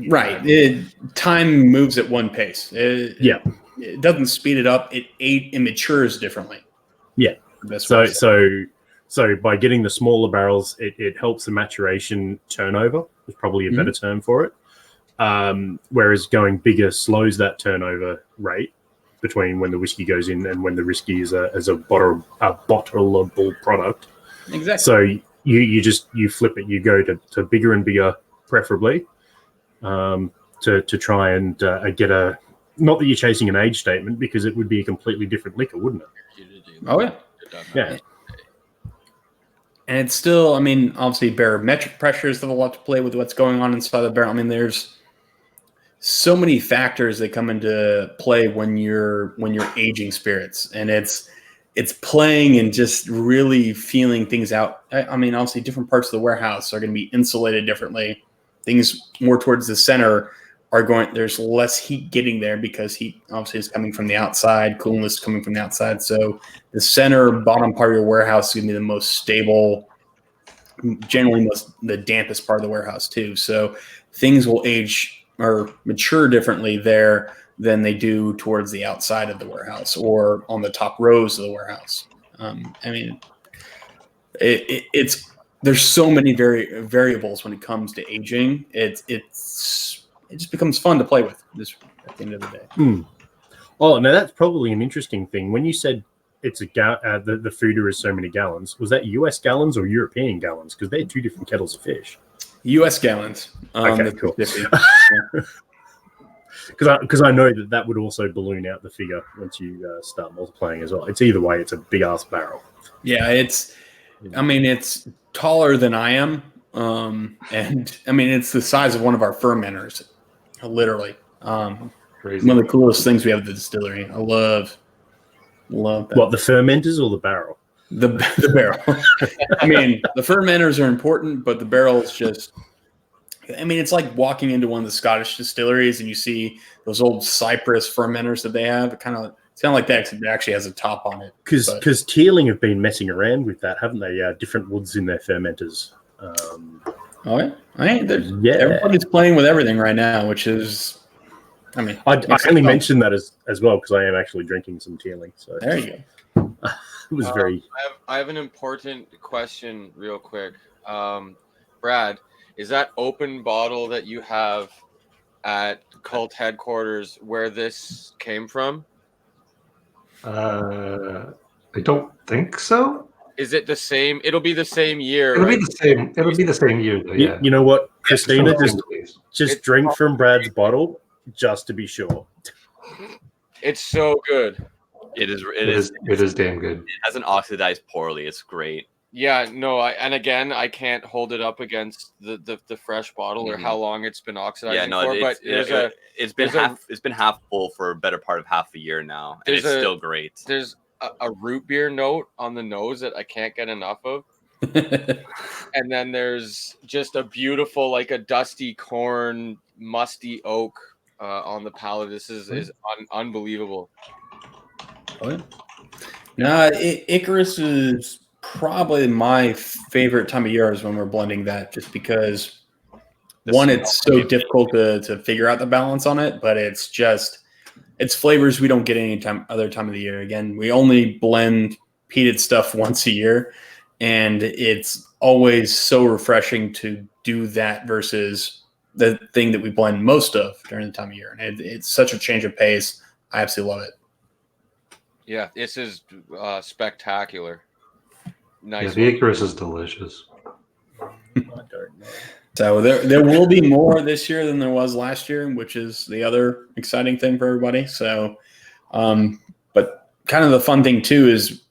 [SPEAKER 5] right. Time moves at one pace. It doesn't speed it up. It matures differently.
[SPEAKER 1] Yeah. So by getting the smaller barrels, it helps the maturation turnover. Is probably a better term for it. Whereas going bigger slows that turnover rate between when the whiskey goes in and when the whiskey is a bottleable product.
[SPEAKER 5] Exactly.
[SPEAKER 1] So you flip it. You go to bigger and bigger, preferably, to try and get a. Not that you're chasing an age statement, because it would be a completely different liquor, wouldn't it?
[SPEAKER 5] Oh yeah.
[SPEAKER 1] Yeah.
[SPEAKER 5] And it's still, I mean, obviously barometric pressures have a lot to play with what's going on inside the barrel. I mean, there's so many factors that come into play when you're aging spirits, and it's playing and just really feeling things out. I mean, obviously different parts of the warehouse are going to be insulated differently. Things more towards the center there's less heat getting there because heat obviously is coming from the outside, coolness coming from the outside. So the center bottom part of your warehouse is going to be the most stable, generally the dampest part of the warehouse too. So things will age or mature differently there than they do towards the outside of the warehouse or on the top rows of the warehouse. I mean, it's there's so many variables when it comes to aging. It just becomes fun to play with just at the end of the day.
[SPEAKER 1] Oh, now that's probably an interesting thing. When you said it's the foeder is so many gallons, was that US gallons or European gallons? Because they're two different kettles of fish.
[SPEAKER 5] US gallons.
[SPEAKER 1] Okay, cool. Because I know that would also balloon out the figure once you start multiplying as well. It's either way, it's a big ass barrel.
[SPEAKER 5] Yeah, it's taller than I am. And I mean, it's the size of one of our fermenters, literally.
[SPEAKER 2] Crazy.
[SPEAKER 5] One of the coolest things we have at the distillery. I love that.
[SPEAKER 1] What, the fermenters or the barrel?
[SPEAKER 5] The barrel. I mean, the fermenters are important, but the barrel is just. I mean, it's like walking into one of the Scottish distilleries and you see those old Cypress fermenters that they have. It's kind of like that, except it actually has a top on it.
[SPEAKER 1] Because Teeling have been messing around with that, haven't they? Different woods in their fermenters.
[SPEAKER 5] Everybody's playing with everything right now, which is, I mean,
[SPEAKER 1] I only mentioned that as well because I am actually drinking some Teeling. So
[SPEAKER 5] there you
[SPEAKER 1] go. It was very.
[SPEAKER 6] I have an important question, real quick. Brad, is that open bottle that you have at Cult headquarters where this came from?
[SPEAKER 2] I don't think so.
[SPEAKER 6] Is it the same? It'll be the same year.
[SPEAKER 2] It'll
[SPEAKER 6] right?
[SPEAKER 2] be the same. It'll be the same year, though. Yeah.
[SPEAKER 1] You know what, Christina? Just drink
[SPEAKER 6] probably
[SPEAKER 1] from Brad's bottle just to be sure.
[SPEAKER 6] It's so good.
[SPEAKER 3] It is
[SPEAKER 2] damn good.
[SPEAKER 3] It hasn't oxidized poorly. It's great.
[SPEAKER 6] Yeah, no, I can't hold it up against the fresh bottle or how long it's been oxidizing for.
[SPEAKER 3] It's been half full for a better part of half a year now, and it's still great.
[SPEAKER 6] There's a root beer note on the nose that I can't get enough of, and then there's just a beautiful, like a dusty corn, musty oak on the palate. This is unbelievable.
[SPEAKER 5] Oh yeah. No, Icarus is probably my favorite time of year is when we're blending that, just because it's so difficult to figure out the balance on it, but it's flavors we don't get any other time of the year. Again, we only blend peated stuff once a year, and it's always so refreshing to do that versus the thing that we blend most of during the time of year. And it's such a change of pace. I absolutely love it.
[SPEAKER 6] Yeah, this is spectacular.
[SPEAKER 2] Yeah,
[SPEAKER 6] Nice.
[SPEAKER 2] the
[SPEAKER 6] one.
[SPEAKER 2] Icarus is delicious.
[SPEAKER 1] I don't know.
[SPEAKER 5] So there will be more this year than there was last year, which is the other exciting thing for everybody. So, but kind of the fun thing too is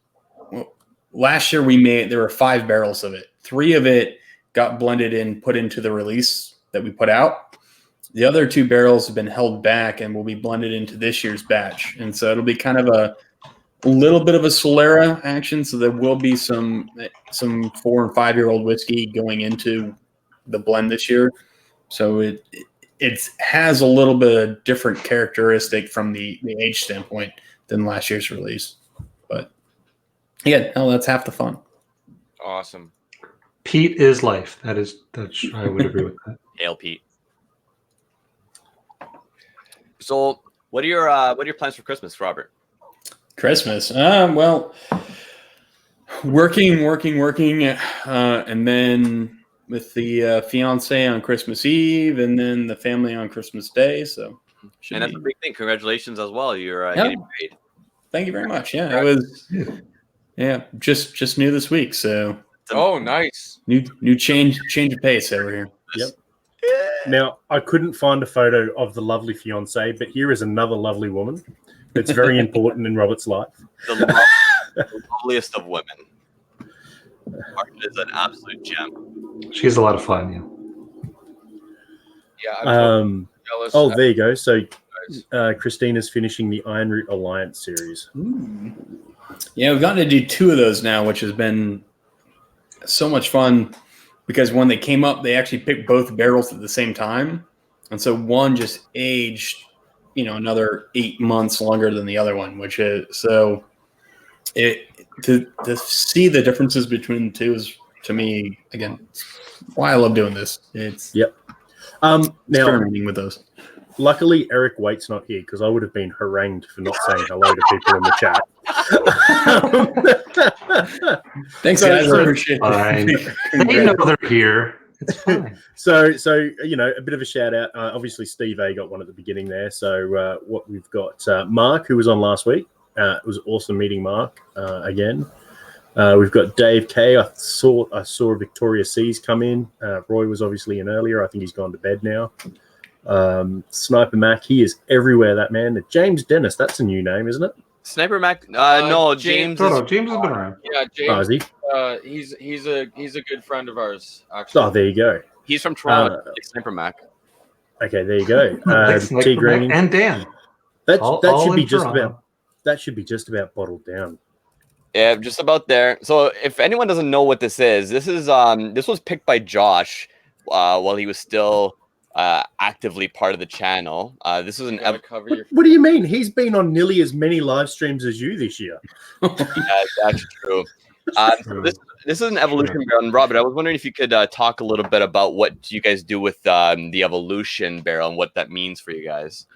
[SPEAKER 5] last year there were 5 barrels of it. 3 of it got blended and put into the release that we put out. The other 2 barrels have been held back and will be blended into this year's batch. And so it'll be kind of a little bit of a Solera action. So there will be some 4 and 5-year-old whiskey going into the blend this year. So it has a little bit of different characteristic from the age standpoint than last year's release. But yeah, no, that's half the fun.
[SPEAKER 6] Awesome.
[SPEAKER 2] Pete is life. That's I would agree with that.
[SPEAKER 3] Hail Pete. So, what are your plans for Christmas, Robert?
[SPEAKER 5] Christmas. Well, working, and then with the fiance on Christmas Eve, and then the family on Christmas Day. So,
[SPEAKER 3] And that's a big thing. Congratulations as well. You're
[SPEAKER 5] Yeah.
[SPEAKER 3] getting married.
[SPEAKER 5] Thank you very much. Yeah, it was. Yeah, just new this week. So,
[SPEAKER 6] Oh, nice.
[SPEAKER 5] new change of pace over here.
[SPEAKER 1] Yep. Now, I couldn't find a photo of the lovely fiance, but here is another lovely woman that's very important in Robert's life.
[SPEAKER 3] The loveliest of women. Martin is an absolute gem.
[SPEAKER 2] She's a lot of fun.
[SPEAKER 6] Yeah, I'm totally jealous.
[SPEAKER 1] Oh, there you go. So, Christina's finishing the Iron Root Alliance series.
[SPEAKER 5] Yeah, we've gotten to do 2 of those now, which has been so much fun because when they came up, they actually picked both barrels at the same time. And so one just aged, another 8 months longer than the other one, which is so to see the differences between the 2 is, to me, again, why I love doing this. It's
[SPEAKER 1] Now,
[SPEAKER 5] experimenting with those.
[SPEAKER 1] luckily, Eric Waite's not here because I would have been harangued for not saying hello to people in the chat.
[SPEAKER 5] Thanks,
[SPEAKER 1] So-
[SPEAKER 5] guys.
[SPEAKER 1] so-
[SPEAKER 5] I appreciate
[SPEAKER 2] Fine.
[SPEAKER 5] it.
[SPEAKER 2] They know they're here. It's fine.
[SPEAKER 1] So a bit of a shout out. Obviously, Steve A got one at the beginning there. So what we've got, Mark, who was on last week. It was awesome meeting Mark again. We've got Dave K. I saw Victoria C's come in. Roy was obviously in earlier. I think he's gone to bed now. Sniper Mac, he is everywhere. That man. James Dennis, that's a new name, isn't it?
[SPEAKER 3] Sniper Mac? No, James.
[SPEAKER 2] James has been around.
[SPEAKER 6] Yeah,
[SPEAKER 1] Oh, is
[SPEAKER 6] James.
[SPEAKER 1] he?
[SPEAKER 6] He's a good friend of ours. Actually.
[SPEAKER 1] Oh, there you go.
[SPEAKER 3] He's from Toronto. Like Sniper Mac.
[SPEAKER 1] Okay, there you go.
[SPEAKER 2] Thanks,
[SPEAKER 1] T
[SPEAKER 2] Nick,
[SPEAKER 1] Green.
[SPEAKER 2] and Dan.
[SPEAKER 1] That
[SPEAKER 2] all
[SPEAKER 1] should be
[SPEAKER 2] in
[SPEAKER 1] just
[SPEAKER 2] Toronto.
[SPEAKER 1] about. That should be just about bottled down.
[SPEAKER 3] Yeah, just about there. So, if anyone doesn't know what this is, this was picked by Josh while he was still actively part of the channel. This was an
[SPEAKER 6] Gotta cover your.
[SPEAKER 1] What do you mean? He's been on nearly as many live streams as you this year.
[SPEAKER 3] Yeah, that's true. So this is an evolution barrel. And Robert, I was wondering if you could talk a little bit about what you guys do with the evolution barrel and what that means for you guys.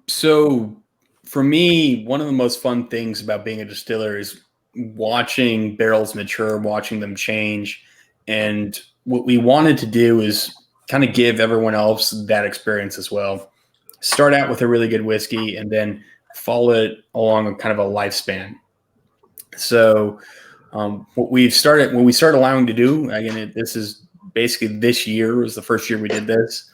[SPEAKER 5] So for me, one of the most fun things about being a distiller is watching barrels mature, watching them change. And what we wanted to do is kind of give everyone else that experience as well. Start out with a really good whiskey and then follow it along a kind of a lifespan. So what we started allowing to do, again, this is basically this year was the first year we did this.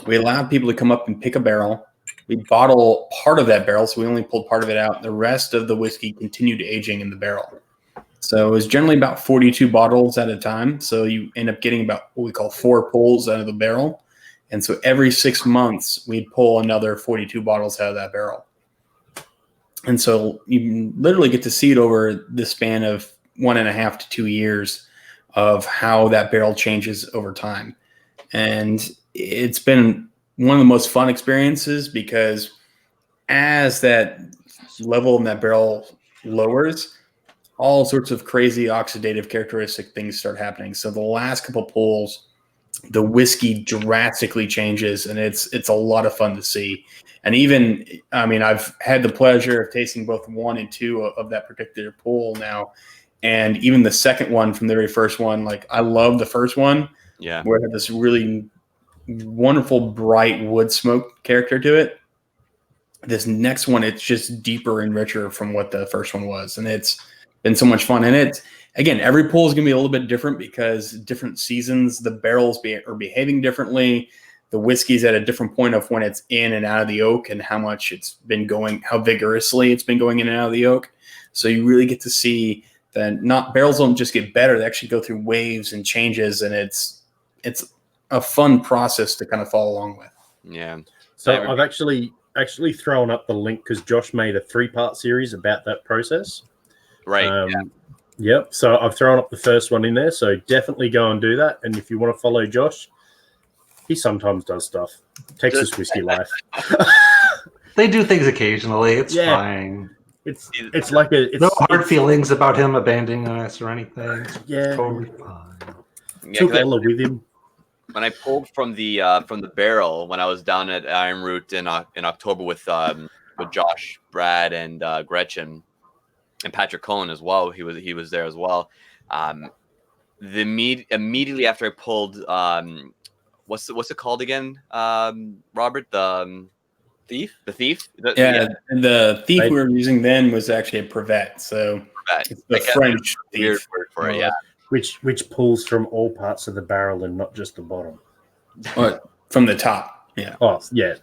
[SPEAKER 5] We allowed people to come up and pick a barrel. We bottle part of that barrel, so we only pulled part of it out. The rest of the whiskey continued aging in the barrel. So it was generally about 42 bottles at a time. So you end up getting about what we call 4 pulls out of the barrel. And so every 6 months, we'd pull another 42 bottles out of that barrel. And so you literally get to see it over the span of 1.5 to 2 years of how that barrel changes over time. And it's been one of the most fun experiences because as that level in that barrel lowers, all sorts of crazy oxidative characteristic things start happening. So the last couple pulls, the whiskey drastically changes, and it's a lot of fun to see. And even, I mean, I've had the pleasure of tasting both 1 and 2 of that particular pull now. And even the second one from the very first one, like I love the first one.
[SPEAKER 3] Yeah.
[SPEAKER 5] Where it had this really wonderful bright wood smoke character to it. this next one, it's just deeper and richer from what the first one was. And it's been so much fun. And it's, again, every pull is going to be a little bit different because different seasons, the barrels are behaving differently. The whiskey's at a different point of when it's in and out of the oak and how much it's been going, how vigorously it's been going in and out of the oak. So you really get to see that barrels don't just get better. They actually go through waves and changes. And it's a fun process to kind of follow along with.
[SPEAKER 3] Yeah.
[SPEAKER 1] So I've actually thrown up the link because Josh made a 3-part series about that process.
[SPEAKER 3] Right.
[SPEAKER 1] Yep. So I've thrown up the first one in there. So definitely go and do that. And if you want to follow Josh, he sometimes does stuff. Texas Whiskey Life.
[SPEAKER 2] They do things occasionally. It's fine.
[SPEAKER 1] It's like
[SPEAKER 2] no hard feelings about him abandoning us or anything. It's totally fine.
[SPEAKER 3] Yeah,
[SPEAKER 1] took Ella with him.
[SPEAKER 3] When I pulled from the barrel when I was down at Iron Root in October with Josh, Brad, and Gretchen, and Patrick Cohen as well. He was there as well. Immediately after I pulled, what's it called again, Robert? The thief. The thief.
[SPEAKER 5] And the thief we were using then was actually a Privet. So it's the French
[SPEAKER 3] weird
[SPEAKER 5] thief.
[SPEAKER 3] word for it. Yeah.
[SPEAKER 1] Which pulls from all parts of the barrel and not just the bottom.
[SPEAKER 5] From the top. Yeah.
[SPEAKER 1] Oh, yeah.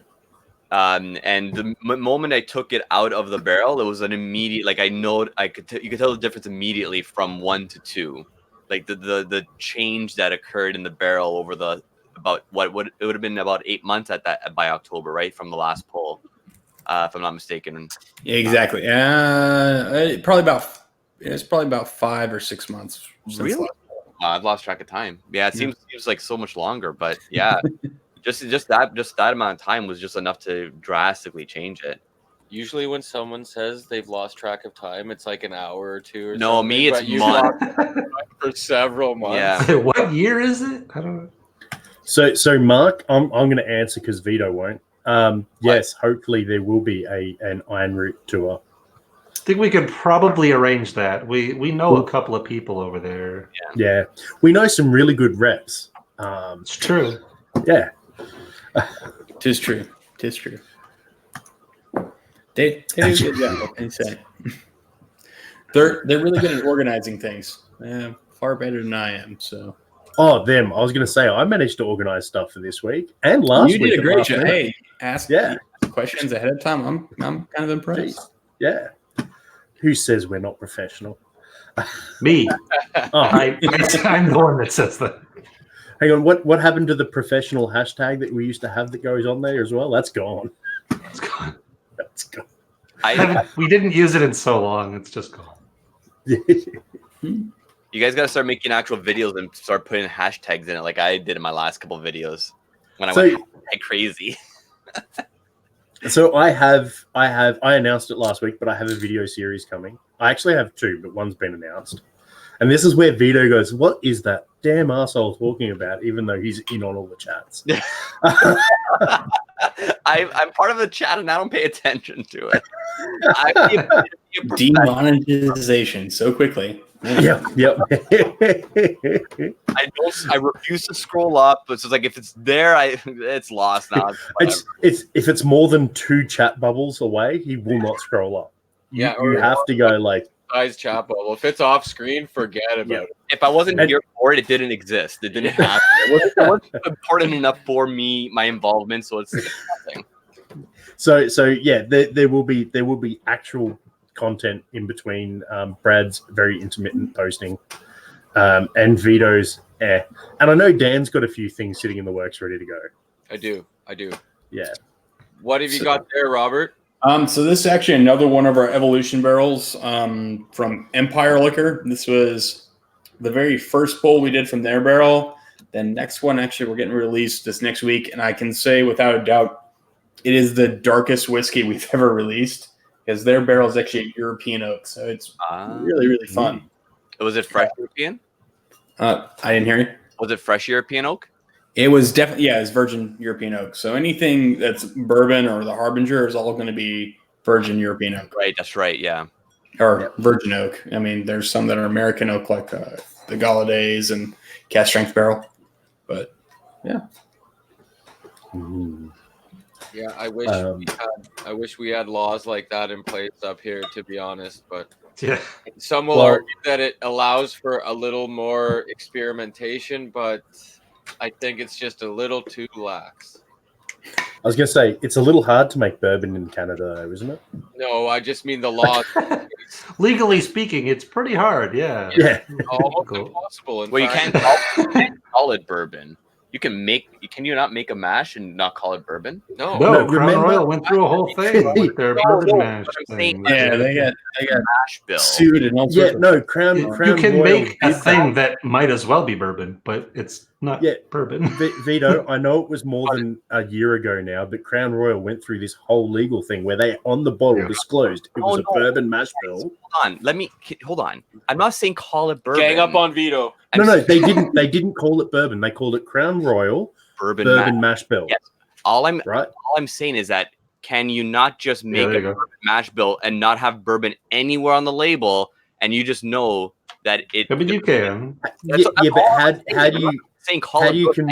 [SPEAKER 3] And the moment I took it out of the barrel, it was an immediate, like you could tell the difference immediately from 1 to 2, like the change that occurred in the barrel over the about what it would have been about 8 months by October, right, from the last pull, if I'm not mistaken.
[SPEAKER 5] Yeah, exactly. It's probably about 5 or 6 months.
[SPEAKER 3] Really? I've lost track of time. Yeah, it seems like so much longer, but yeah. Just that amount of time was just enough to drastically change it.
[SPEAKER 6] Usually, when someone says they've lost track of time, it's like an hour or two. Or
[SPEAKER 3] no,
[SPEAKER 6] something,
[SPEAKER 3] me, it's months
[SPEAKER 6] for several months.
[SPEAKER 3] Yeah.
[SPEAKER 2] What year is it? I don't know.
[SPEAKER 1] So Mark, I'm going to answer because Vito won't. Yes, hopefully there will be an Iron Route tour.
[SPEAKER 2] I think we could probably arrange that. We know a couple of people over there.
[SPEAKER 1] Yeah, we know some really good reps.
[SPEAKER 2] It's true.
[SPEAKER 1] Yeah.
[SPEAKER 5] Tis true. They do a good job. What can you say? They're really good at organizing things. Far better than I am. So.
[SPEAKER 1] Oh, them! I was going to say I managed to organize stuff for this week and last week.
[SPEAKER 5] You did a great job. Hey, ask questions ahead of time. I'm kind of impressed.
[SPEAKER 1] Jeez. Yeah. Who says we're not professional?
[SPEAKER 2] Me.
[SPEAKER 1] Oh.
[SPEAKER 2] I'm the one that says that.
[SPEAKER 1] Hang on, what happened to the professional hashtag that we used to have that goes on there as well? That's gone.
[SPEAKER 2] It's gone.
[SPEAKER 1] That's gone.
[SPEAKER 2] We didn't use it in so long. It's just gone.
[SPEAKER 3] You guys got to start making actual videos and start putting hashtags in it, like I did in my last couple of videos when I went crazy.
[SPEAKER 1] So I announced it last week, but I have a video series coming. I actually have 2, but one's been announced. And this is where Vito goes, "What is that damn asshole talking about?" Even though he's in on all the chats.
[SPEAKER 3] I'm part of the chat and I don't pay attention to it.
[SPEAKER 5] Demonetization so quickly.
[SPEAKER 1] Yep.
[SPEAKER 3] I refuse to scroll up. It's just like if it's there, it's lost now.
[SPEAKER 1] It's if it's more than 2 chat bubbles away, he will not scroll up. You have to go like
[SPEAKER 6] size chat bubble. If it's off screen, forget about it.
[SPEAKER 3] If I wasn't here for it, it didn't exist. It didn't happen. It wasn't important enough for me, my involvement. So it's nothing.
[SPEAKER 1] So yeah, there will be actual content in between Brad's very intermittent posting and Vito's and I know Dan's got a few things sitting in the works ready to go.
[SPEAKER 6] I do.
[SPEAKER 1] Yeah.
[SPEAKER 6] What have you got there, Robert?
[SPEAKER 5] So this is actually another one of our evolution barrels from Empire Liquor. This was the very first pull we did from their barrel. The next one actually we're getting released this next week, and I can say without a doubt it is the darkest whiskey we've ever released. Because their barrel is actually a European oak, so it's really, really fun.
[SPEAKER 3] Was it fresh European?
[SPEAKER 5] I didn't hear you.
[SPEAKER 3] Was it fresh European oak?
[SPEAKER 5] It was definitely, it's virgin European oak. So anything that's bourbon or the Harbinger is all going to be virgin European oak.
[SPEAKER 3] Right, that's right, yeah.
[SPEAKER 5] Or virgin oak. I mean, there's some that are American oak, like the Gallaudets and cast strength barrel. But yeah.
[SPEAKER 6] Yeah, I wish we had laws like that in place up here, to be honest. But
[SPEAKER 2] Yeah.
[SPEAKER 6] some will
[SPEAKER 1] Well-
[SPEAKER 6] argue that it allows for a little more experimentation, but I think it's just a little too lax.
[SPEAKER 1] I was going to say, it's a little hard to make bourbon in Canada, though, isn't it?
[SPEAKER 6] No, I just mean the law.
[SPEAKER 2] Legally speaking, it's pretty hard. Yeah.
[SPEAKER 1] Yeah.
[SPEAKER 6] Almost
[SPEAKER 2] Cool.
[SPEAKER 6] impossible. In
[SPEAKER 3] Well, you
[SPEAKER 6] fact.
[SPEAKER 3] can't call it bourbon. Can you not make a mash and not call it bourbon?
[SPEAKER 6] No,
[SPEAKER 2] No,
[SPEAKER 1] No,
[SPEAKER 2] Crown
[SPEAKER 1] remember-
[SPEAKER 2] Royal went through a whole thing with their bourbon mash
[SPEAKER 3] but I'm saying,
[SPEAKER 2] thing.
[SPEAKER 5] Yeah, they got
[SPEAKER 3] Mash bill.
[SPEAKER 5] sued and all
[SPEAKER 1] Yeah,
[SPEAKER 5] sorts of
[SPEAKER 1] no, Crown
[SPEAKER 2] You
[SPEAKER 1] Crown
[SPEAKER 2] can
[SPEAKER 1] Royal
[SPEAKER 2] make a
[SPEAKER 1] did that.
[SPEAKER 2] thing that might as well be bourbon, but it's not
[SPEAKER 1] Yeah.
[SPEAKER 2] bourbon.
[SPEAKER 1] Vito, I know it was more than a year ago now, but Crown Royal went through this whole legal thing where they, on the bottle,
[SPEAKER 2] Yeah.
[SPEAKER 1] disclosed it was
[SPEAKER 3] Oh,
[SPEAKER 1] a
[SPEAKER 3] no.
[SPEAKER 1] bourbon mash bill.
[SPEAKER 3] Hold on. I'm not saying call it bourbon.
[SPEAKER 6] gang up on Vito.
[SPEAKER 3] I'm
[SPEAKER 1] No,
[SPEAKER 3] saying
[SPEAKER 1] they didn't. They didn't call it bourbon. They called it Crown Royal
[SPEAKER 3] bourbon,
[SPEAKER 1] Bourbon
[SPEAKER 3] mash.
[SPEAKER 1] Mash Bill.
[SPEAKER 3] Yes. All I'm saying is that can you not just make
[SPEAKER 2] there
[SPEAKER 3] a
[SPEAKER 2] you go.
[SPEAKER 3] bourbon mash bill and not have bourbon anywhere on the label, and you just know that it?
[SPEAKER 2] I mean, you can.
[SPEAKER 1] Yeah, but how do you
[SPEAKER 3] saying call
[SPEAKER 1] how
[SPEAKER 3] it
[SPEAKER 1] do you
[SPEAKER 3] bourbon?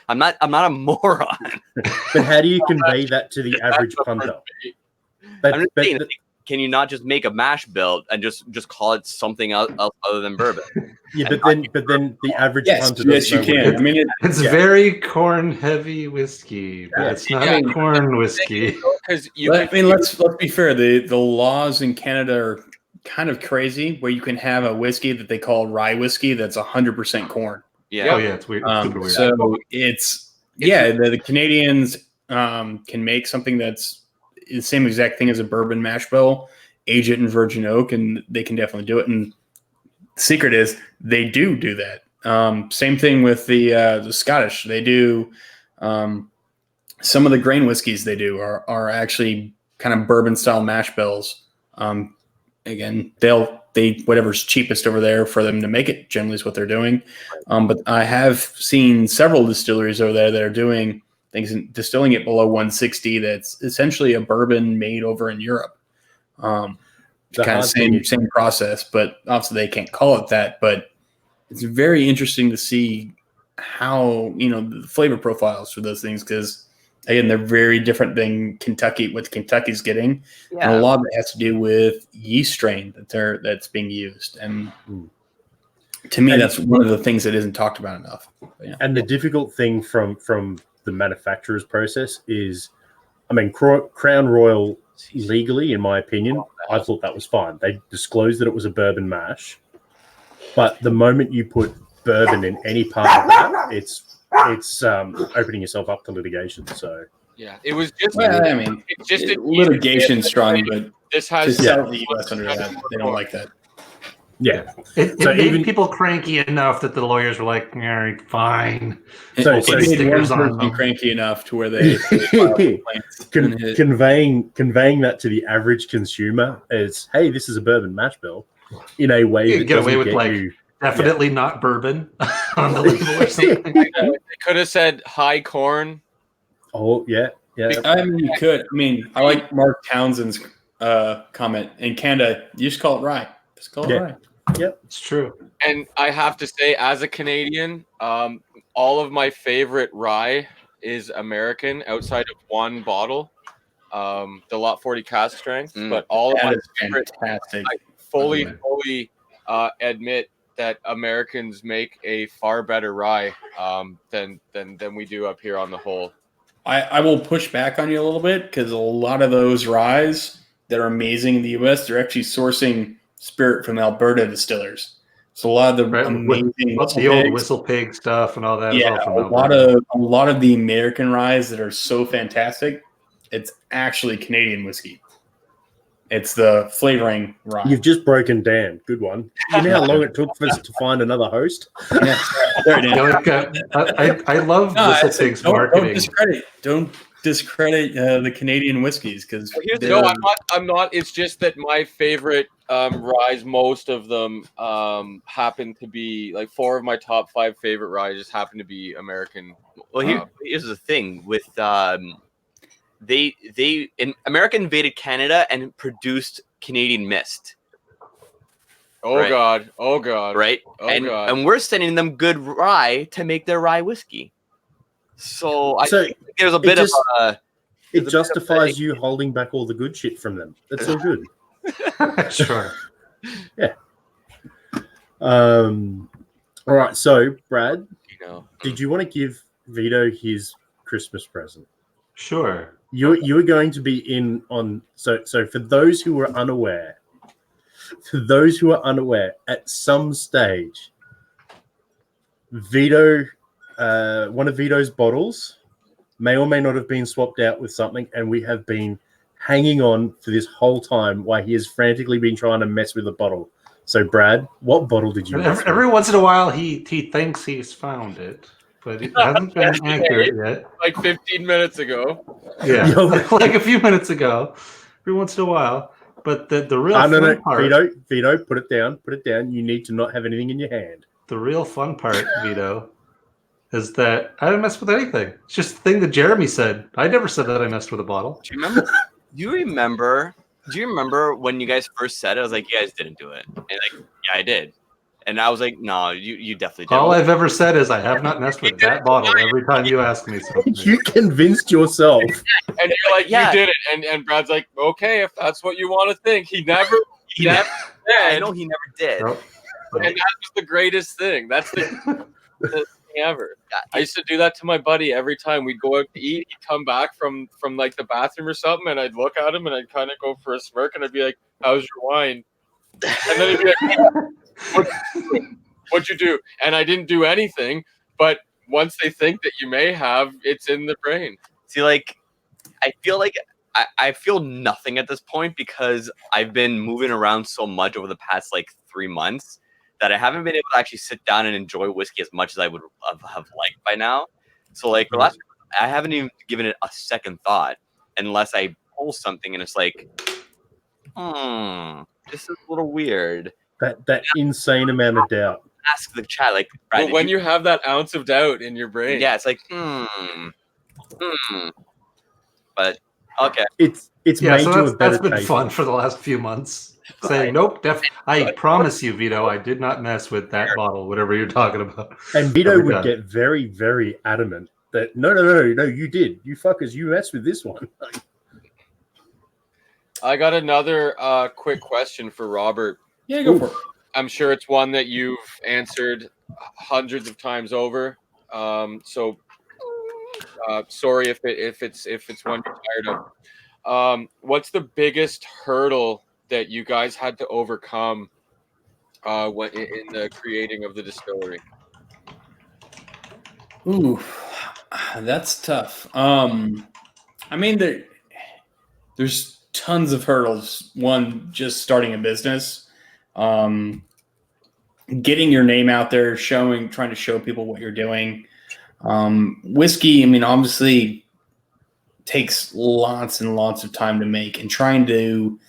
[SPEAKER 3] I know I'm not a moron.
[SPEAKER 1] but how do you convey that to the average punter?
[SPEAKER 3] I'm just saying, can you not just make a mash bill and just call it something else other than bourbon?
[SPEAKER 1] yeah, but then the average punter.
[SPEAKER 5] yes, you
[SPEAKER 1] doesn't know what
[SPEAKER 5] can. I mean,
[SPEAKER 2] It's
[SPEAKER 1] Yeah.
[SPEAKER 2] very corn heavy whiskey, but
[SPEAKER 1] Yeah.
[SPEAKER 2] it's not
[SPEAKER 6] Yeah.
[SPEAKER 2] corn whiskey.
[SPEAKER 6] Because you
[SPEAKER 5] I
[SPEAKER 6] can,
[SPEAKER 5] mean, let's be fair. The laws in Canada are kind of crazy, where you can have a whiskey that they call rye whiskey that's 100% corn.
[SPEAKER 3] Yeah.
[SPEAKER 2] Oh yeah, it's weird. It's super weird.
[SPEAKER 5] So the Canadians can make something that's the same exact thing as a bourbon mash bill, age it in virgin oak, and they can definitely do it. And the secret is they do that. Same thing with the Scottish. They do some of the grain whiskeys. They do are actually kind of bourbon style mash bills. Again, they whatever's cheapest over there for them to make it generally is what they're doing. But I have seen several distilleries over there that are doing things and distilling it below 160. That's essentially a bourbon made over in Europe.
[SPEAKER 1] The
[SPEAKER 5] Kind of
[SPEAKER 1] hard thing
[SPEAKER 5] same process, but obviously they can't call it that. But it's very interesting to see how the flavor profiles for those things, because again, they're very different than Kentucky. What Kentucky's getting, and a lot of it has to do with yeast strain that's being used. And to me, that's one of the things that isn't talked about enough. But, yeah.
[SPEAKER 1] And the difficult thing from the manufacturer's process is, I mean, Crown Royal legally, in my opinion, I thought that was fine. They disclosed that it was a bourbon mash, but the moment you put bourbon in any part of that, it's opening yourself up to litigation. So
[SPEAKER 6] yeah, it was just.
[SPEAKER 5] Well, I mean,
[SPEAKER 6] it's just an
[SPEAKER 5] litigation
[SPEAKER 6] easy-
[SPEAKER 5] strong, but
[SPEAKER 6] This
[SPEAKER 5] to
[SPEAKER 6] has
[SPEAKER 5] sell the U.S. under that, they don't like that.
[SPEAKER 1] yeah.
[SPEAKER 2] It
[SPEAKER 1] So
[SPEAKER 2] made
[SPEAKER 1] even-
[SPEAKER 2] people cranky enough that the lawyers were like, "All right, fine."
[SPEAKER 1] So
[SPEAKER 5] It made
[SPEAKER 2] stickers
[SPEAKER 5] one
[SPEAKER 2] on
[SPEAKER 5] person
[SPEAKER 2] them.
[SPEAKER 5] cranky enough to where they filed complaints. And it-
[SPEAKER 1] conveying that to the average consumer as, hey, this is a bourbon mash bill, in a way
[SPEAKER 2] You
[SPEAKER 1] that
[SPEAKER 2] get away
[SPEAKER 1] doesn't
[SPEAKER 2] with,
[SPEAKER 1] get
[SPEAKER 2] like,
[SPEAKER 1] you.
[SPEAKER 2] Definitely not bourbon on the label or something.
[SPEAKER 6] They could have said high corn.
[SPEAKER 1] Oh yeah.
[SPEAKER 5] I mean, you could. I mean, I like Mark Townsend's comment. In Canada, you just call it rye. Just call it
[SPEAKER 1] Yeah.
[SPEAKER 5] rye.
[SPEAKER 2] It's true.
[SPEAKER 6] And I have to say, as a Canadian, all of my favorite rye is American outside of one bottle, the Lot 40 cask strength. But all of
[SPEAKER 5] That
[SPEAKER 6] my
[SPEAKER 5] is
[SPEAKER 6] favorite,
[SPEAKER 5] fantastic.
[SPEAKER 6] I fully admit that Americans make a far better rye than we do up here on the whole.
[SPEAKER 5] I will push back on you a little bit, because a lot of those ryes that are amazing in the U.S., they're actually sourcing spirit from Alberta distillers. So a lot of the
[SPEAKER 2] Right,
[SPEAKER 5] amazing
[SPEAKER 2] The old whistle pig stuff and all that. is
[SPEAKER 5] yeah,
[SPEAKER 2] all from
[SPEAKER 5] a
[SPEAKER 2] Alberta.
[SPEAKER 5] lot of the American ryes that are so fantastic, it's actually Canadian whiskey. It's the flavoring rye.
[SPEAKER 1] You've just broken Dan. Good one. You know how long it took for us to find another host?
[SPEAKER 5] Yeah. There it is.
[SPEAKER 2] Yeah, like, I love
[SPEAKER 5] No,
[SPEAKER 2] Whistle
[SPEAKER 5] it's-
[SPEAKER 2] Pig's
[SPEAKER 5] don't
[SPEAKER 2] marketing.
[SPEAKER 5] Don't discredit the Canadian whiskeys, because
[SPEAKER 6] No, I'm not. It's just that my favorite ryes, most of them happen to be like 4 of my top 5 favorite ryes just happen to be American.
[SPEAKER 3] Well, here's the thing with America invaded Canada and produced Canadian mist,
[SPEAKER 6] Oh
[SPEAKER 3] Right.
[SPEAKER 6] God! Oh God!
[SPEAKER 3] right?
[SPEAKER 6] Oh
[SPEAKER 3] and
[SPEAKER 6] God!
[SPEAKER 3] and we're sending them good rye to make their rye whiskey. So I think there's a bit
[SPEAKER 1] just-
[SPEAKER 3] of
[SPEAKER 1] It justifies you holding back all the good shit from them. That's all good.
[SPEAKER 2] Sure.
[SPEAKER 1] Yeah. All right. So, Brad,
[SPEAKER 3] You know,
[SPEAKER 1] did you want to give Vito his Christmas present?
[SPEAKER 2] Sure.
[SPEAKER 1] You were going to be in on. So for those who are unaware, at some stage, Vito, one of Vito's bottles may or may not have been swapped out with something, and we have been hanging on for this whole time while he has frantically been trying to mess with the bottle. So, Brad, what bottle did you mess
[SPEAKER 2] Every
[SPEAKER 1] with?
[SPEAKER 2] once in a while, he thinks he's found it, but it hasn't been accurate yet.
[SPEAKER 6] Like 15 minutes ago.
[SPEAKER 2] Yeah,
[SPEAKER 1] Yo.
[SPEAKER 2] like a few minutes ago. Every once in a while, but the real fun part,
[SPEAKER 1] Vito, put it down. Put it down. You need to not have anything in your hand.
[SPEAKER 2] the real fun part, Vito, is that I didn't mess with anything. It's just the thing that Jeremy said. I never said that I messed with a bottle.
[SPEAKER 3] do you remember when you guys first said it? I was like, you guys didn't do it. And like, yeah, I did. And I was like, no, you definitely did.
[SPEAKER 2] All I've ever said is I have not messed with that bottle every time you ask me something.
[SPEAKER 1] You convinced yourself.
[SPEAKER 6] And you're like,
[SPEAKER 3] Yeah.
[SPEAKER 6] you did it. And Brad's like, okay, if that's what you want to think. He never
[SPEAKER 3] I
[SPEAKER 6] said.
[SPEAKER 3] know he never did.
[SPEAKER 2] Nope.
[SPEAKER 6] And that was the greatest thing. That's the thing ever. I used to do that to my buddy every time we'd go out to eat. He'd come back from like the bathroom or something, and I'd look at him and I'd kind of go for a smirk, and I'd be like, "How's your wine?" And then he'd be like, "What'd you do?" And I didn't do anything. But once they think that you may have, it's in the brain.
[SPEAKER 3] See, like, I feel nothing at this point because I've been moving around so much over the past like 3 months that I haven't been able to actually sit down and enjoy whiskey as much as I would have liked by now. So like the last, I haven't even given it a second thought unless I pull something and it's like, this is a little weird.
[SPEAKER 1] That insane amount of doubt.
[SPEAKER 3] Ask the chat, like, Brad,
[SPEAKER 6] But when you have that ounce of doubt in your brain,
[SPEAKER 3] yeah, it's like, But okay,
[SPEAKER 1] It's
[SPEAKER 2] Yeah,
[SPEAKER 1] made
[SPEAKER 2] so
[SPEAKER 1] you a better
[SPEAKER 2] that's been
[SPEAKER 1] taste.
[SPEAKER 2] fun for the last few months. Saying, nope, I promise you, Vito, I did not mess with that bottle, whatever you're talking about.
[SPEAKER 1] And Vito
[SPEAKER 2] Every
[SPEAKER 1] would
[SPEAKER 2] time.
[SPEAKER 1] get very, very adamant that no, you did. You fuckers, you messed with this one.
[SPEAKER 6] I got another quick question for Robert.
[SPEAKER 5] Yeah, go for it.
[SPEAKER 6] I'm sure it's one that you've answered hundreds of times over. So sorry if it's one you're tired of. What's the biggest hurdle that you guys had to overcome when in the creating of the distillery?
[SPEAKER 5] Ooh, that's tough. I mean, there's tons of hurdles. One, just starting a business, getting your name out there, trying to show people what you're doing. Whiskey, I mean, obviously takes lots and lots of time to make, and trying to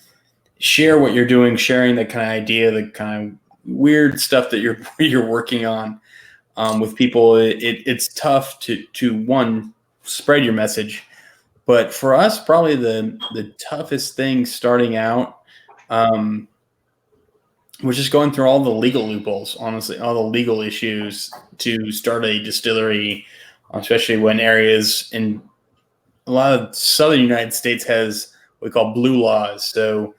[SPEAKER 5] share what you're doing, sharing the kind of idea, the kind of weird stuff that you're working on with people. It's tough to one, spread your message. But for us, probably the toughest thing starting out was just going through all the legal loopholes, honestly, all the legal issues to start a distillery, especially when areas in a lot of southern United States has what we call blue laws. So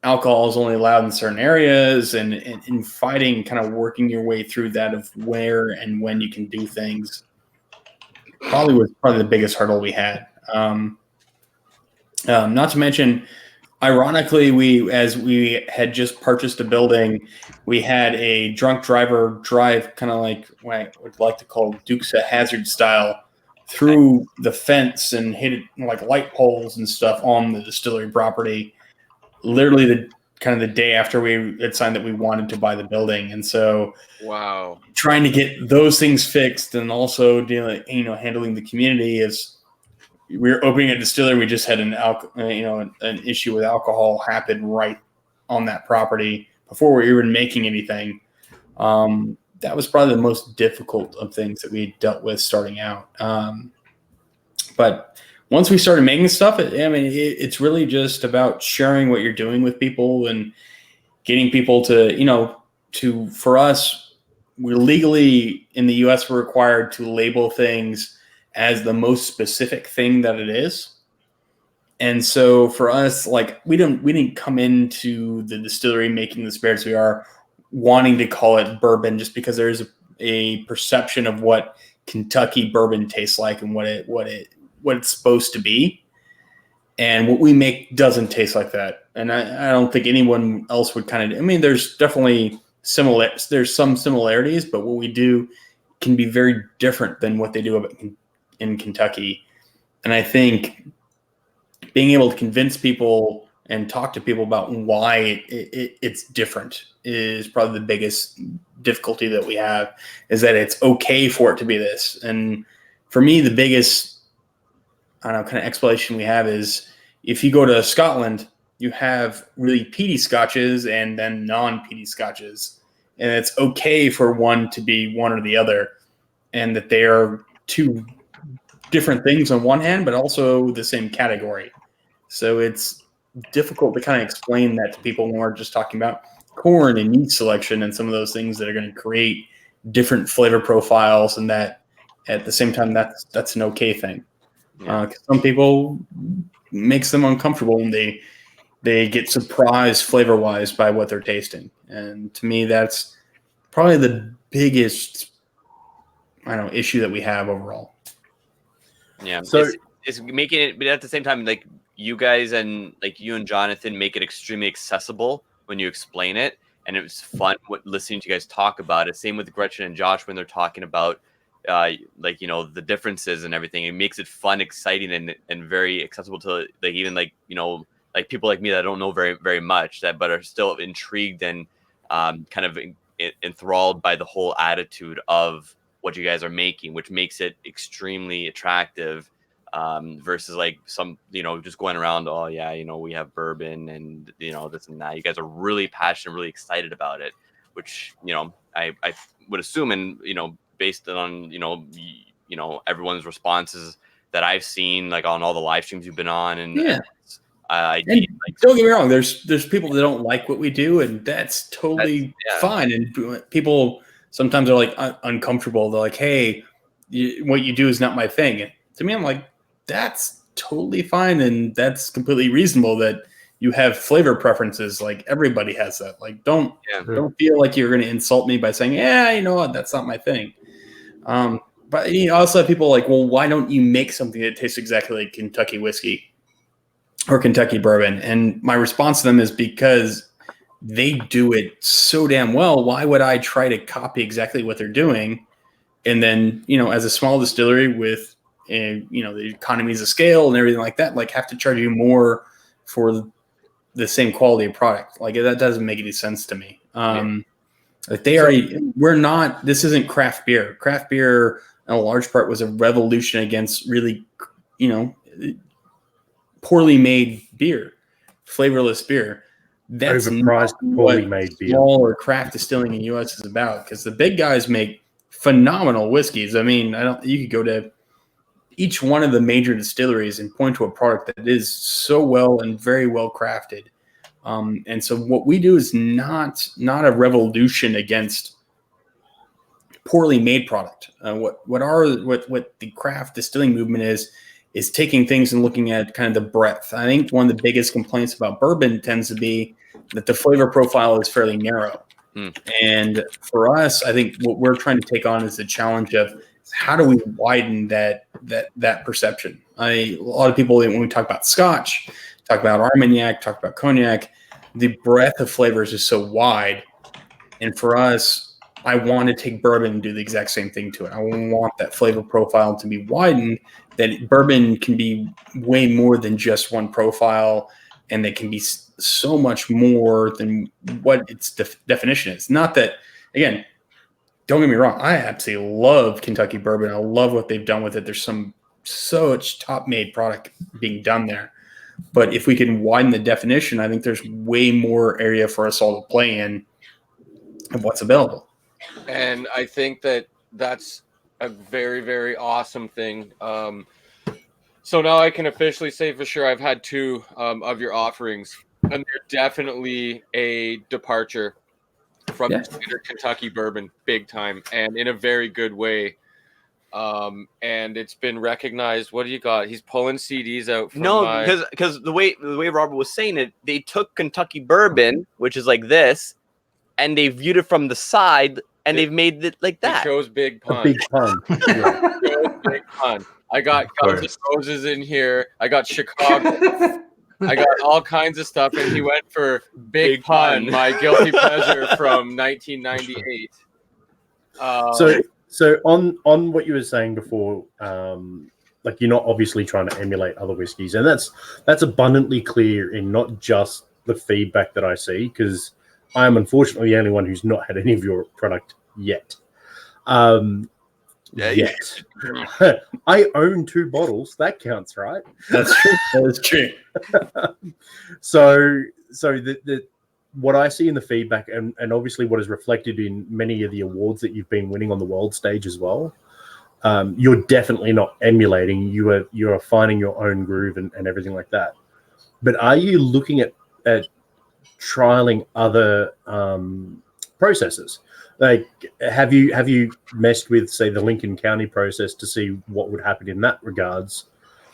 [SPEAKER 5] alcohol is only allowed in certain areas, and in fighting, kind of working your way through that of where and when you can do things was the biggest hurdle we had. Not to mention, ironically, as we had just purchased a building, we had a drunk driver drive kind of like what I would like to call Dukes of Hazzard style through the fence and hit like light poles and stuff on the distillery property, literally the day after we had signed that we wanted to buy the building. And so
[SPEAKER 6] Wow.
[SPEAKER 5] trying to get those things fixed and also handling the community is we were opening a distillery. We just had an issue with alcohol happen right on that property before we were even making anything. That was probably the most difficult of things that we dealt with starting out. But once we started making stuff, it's really just about sharing what you're doing with people and getting people for us, we're legally in the US, we're required to label things as the most specific thing that it is. And so for us, like we didn't come into the distillery making the spirits we are wanting to call it bourbon just because there's a perception of what Kentucky bourbon tastes like and what it's supposed to be. And what we make doesn't taste like that. And I don't think anyone else would kind of, I mean, there's definitely there's some similarities, but what we do can be very different than what they do in Kentucky. And I think being able to convince people and talk to people about why it's different is probably the biggest difficulty that we have, is that it's okay for it to be this. And for me, the biggest, I don't know, kind of explanation we have is if you go to Scotland, you have really peaty scotches and then non-peaty scotches. And it's okay for one to be one or the other, and that they are two different things on one hand, but also the same category. So it's difficult to kind of explain that to people when we're just talking about corn and yeast selection and some of those things that are going to create different flavor profiles, and that at the same time that's an okay thing. Some people makes them uncomfortable when they get surprised flavor wise by what they're tasting, and to me that's probably the biggest issue that we have overall.
[SPEAKER 3] Yeah,
[SPEAKER 1] So
[SPEAKER 3] it's making it, but at the same time, like you guys and like you and Jonathan make it extremely accessible when you explain it, and it was fun listening to you guys talk about it. Same with Gretchen and Josh when they're talking about like the differences and everything. It makes it fun, exciting, and very accessible to like even like like people like me that don't know very very much but are still intrigued and kind of enthralled by the whole attitude of what you guys are making, which makes it extremely attractive versus like some just going around, oh yeah, we have bourbon and this and that. You guys are really passionate, really excited about it, which I would assume, and based on everyone's responses that I've seen like on all the live streams you've been on, and
[SPEAKER 5] don't get me wrong, there's people that don't like what we do, and that's totally fine. And people sometimes are like uncomfortable. They're like, hey, what you do is not my thing. And to me, I'm like, that's totally fine, and that's completely reasonable that you have flavor preferences. Like everybody has that. Like don't feel like you're going to insult me by saying, yeah, you know what, that's not my thing. But you also have people like, well, why don't you make something that tastes exactly like Kentucky whiskey or Kentucky bourbon? And my response to them is because they do it so damn well. Why would I try to copy exactly what they're doing? And then, as a small distillery with, the economies of scale and everything like that, like have to charge you more for the same quality of product. Like that doesn't make any sense to me. Like this isn't craft beer. Craft beer in a large part was a revolution against really, poorly made beer, flavorless beer. That's
[SPEAKER 1] overpriced, poorly made beer.
[SPEAKER 5] Small or craft distilling in the U.S. is about, because the big guys make phenomenal whiskeys. I mean, you could go to each one of the major distilleries and point to a product that is so well and very well crafted. And so what we do is not a revolution against poorly made product. What the craft distilling movement is taking things and looking at kind of the breadth. I think one of the biggest complaints about bourbon tends to be that the flavor profile is fairly narrow. And for us, I think what we're trying to take on is the challenge of how do we widen that perception. A lot of people, when we talk about Scotch, talk about Armagnac, talk about Cognac, the breadth of flavors is so wide. And for us, I want to take bourbon and do the exact same thing to it. I want that flavor profile to be widened, that bourbon can be way more than just one profile, and that can be so much more than what its definition is. Not that, again, don't get me wrong, I absolutely love Kentucky bourbon. I love what they've done with it. There's some such top-made product being done there. But if we can widen the definition, I think there's way more area for us all to play in of what's available.
[SPEAKER 6] And I think that's a very, very awesome thing. So now I can officially say for sure I've had two of your offerings, and they're definitely a departure from standard Kentucky bourbon, big time, and in a very good way. and it's been recognized. What do you got? He's pulling CDs out from
[SPEAKER 3] because the way Robert was saying it, they took Kentucky bourbon, which is like this, and they viewed it from the side, and they've made it like
[SPEAKER 6] He
[SPEAKER 3] that.
[SPEAKER 6] chose Big
[SPEAKER 1] A
[SPEAKER 6] Pun.
[SPEAKER 1] big pun. Yeah.
[SPEAKER 6] He chose Big Pun. I got Guns N' Roses in here. I got Chicago. I got all kinds of stuff, and he went for Big Pun, my guilty pleasure from 1998.
[SPEAKER 1] So on what you were saying before, like you're not obviously trying to emulate other whiskeys, and that's abundantly clear in not just the feedback that I see, because I am unfortunately the only one who's not had any of your product yet. Yet. I own 2 bottles. That counts, right?
[SPEAKER 5] That's true. That is true.
[SPEAKER 1] So the what I see in the feedback, and obviously what is reflected in many of the awards that you've been winning on the world stage as well, you're definitely not emulating. You are finding your own groove and everything like that. But are you looking at trialing other processes? Like, have you messed with, say, the Lincoln County process to see what would happen in that regards?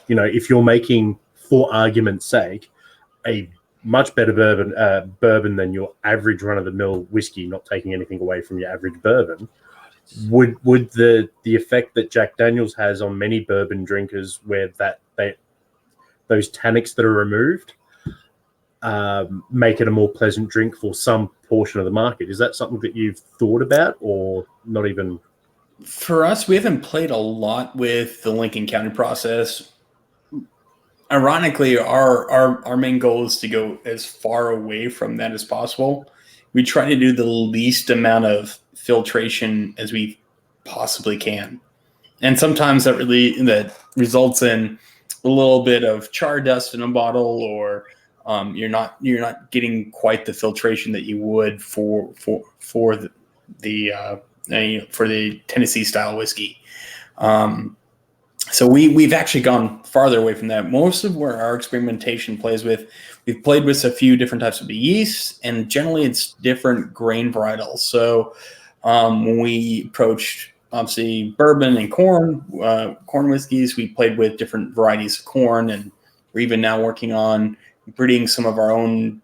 [SPEAKER 1] You know, if you're making, for argument's sake, a much better bourbon than your average run-of-the-mill whiskey, not taking anything away from your average bourbon, would the effect that Jack Daniel's has on many bourbon drinkers, where those tannics that are removed, make it a more pleasant drink for some portion of the market? Is that something that you've thought about, or not even?
[SPEAKER 5] For us, we haven't played a lot with the Lincoln County process. Ironically, our main goal is to go as far away from that as possible. We try to do the least amount of filtration as we possibly can, and sometimes that results in a little bit of char dust in a bottle, or you're not getting quite the filtration that you would for the Tennessee style whiskey. So we've actually gone farther away from that. Most of where our experimentation plays with, we've played with a few different types of yeast, and generally it's different grain varietals. So when we approached, obviously, bourbon and corn whiskeys, we played with different varieties of corn, and we're even now working on breeding some of our own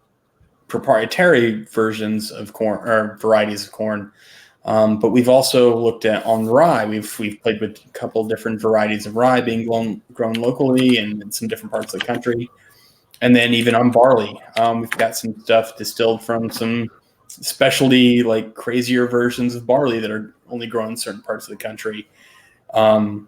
[SPEAKER 5] proprietary versions of corn, or varieties of corn. But we've also looked at on rye. We've played with a couple of different varieties of rye being grown locally and in some different parts of the country. And then even on barley, we've got some stuff distilled from some specialty, like crazier versions of barley that are only grown in certain parts of the country. And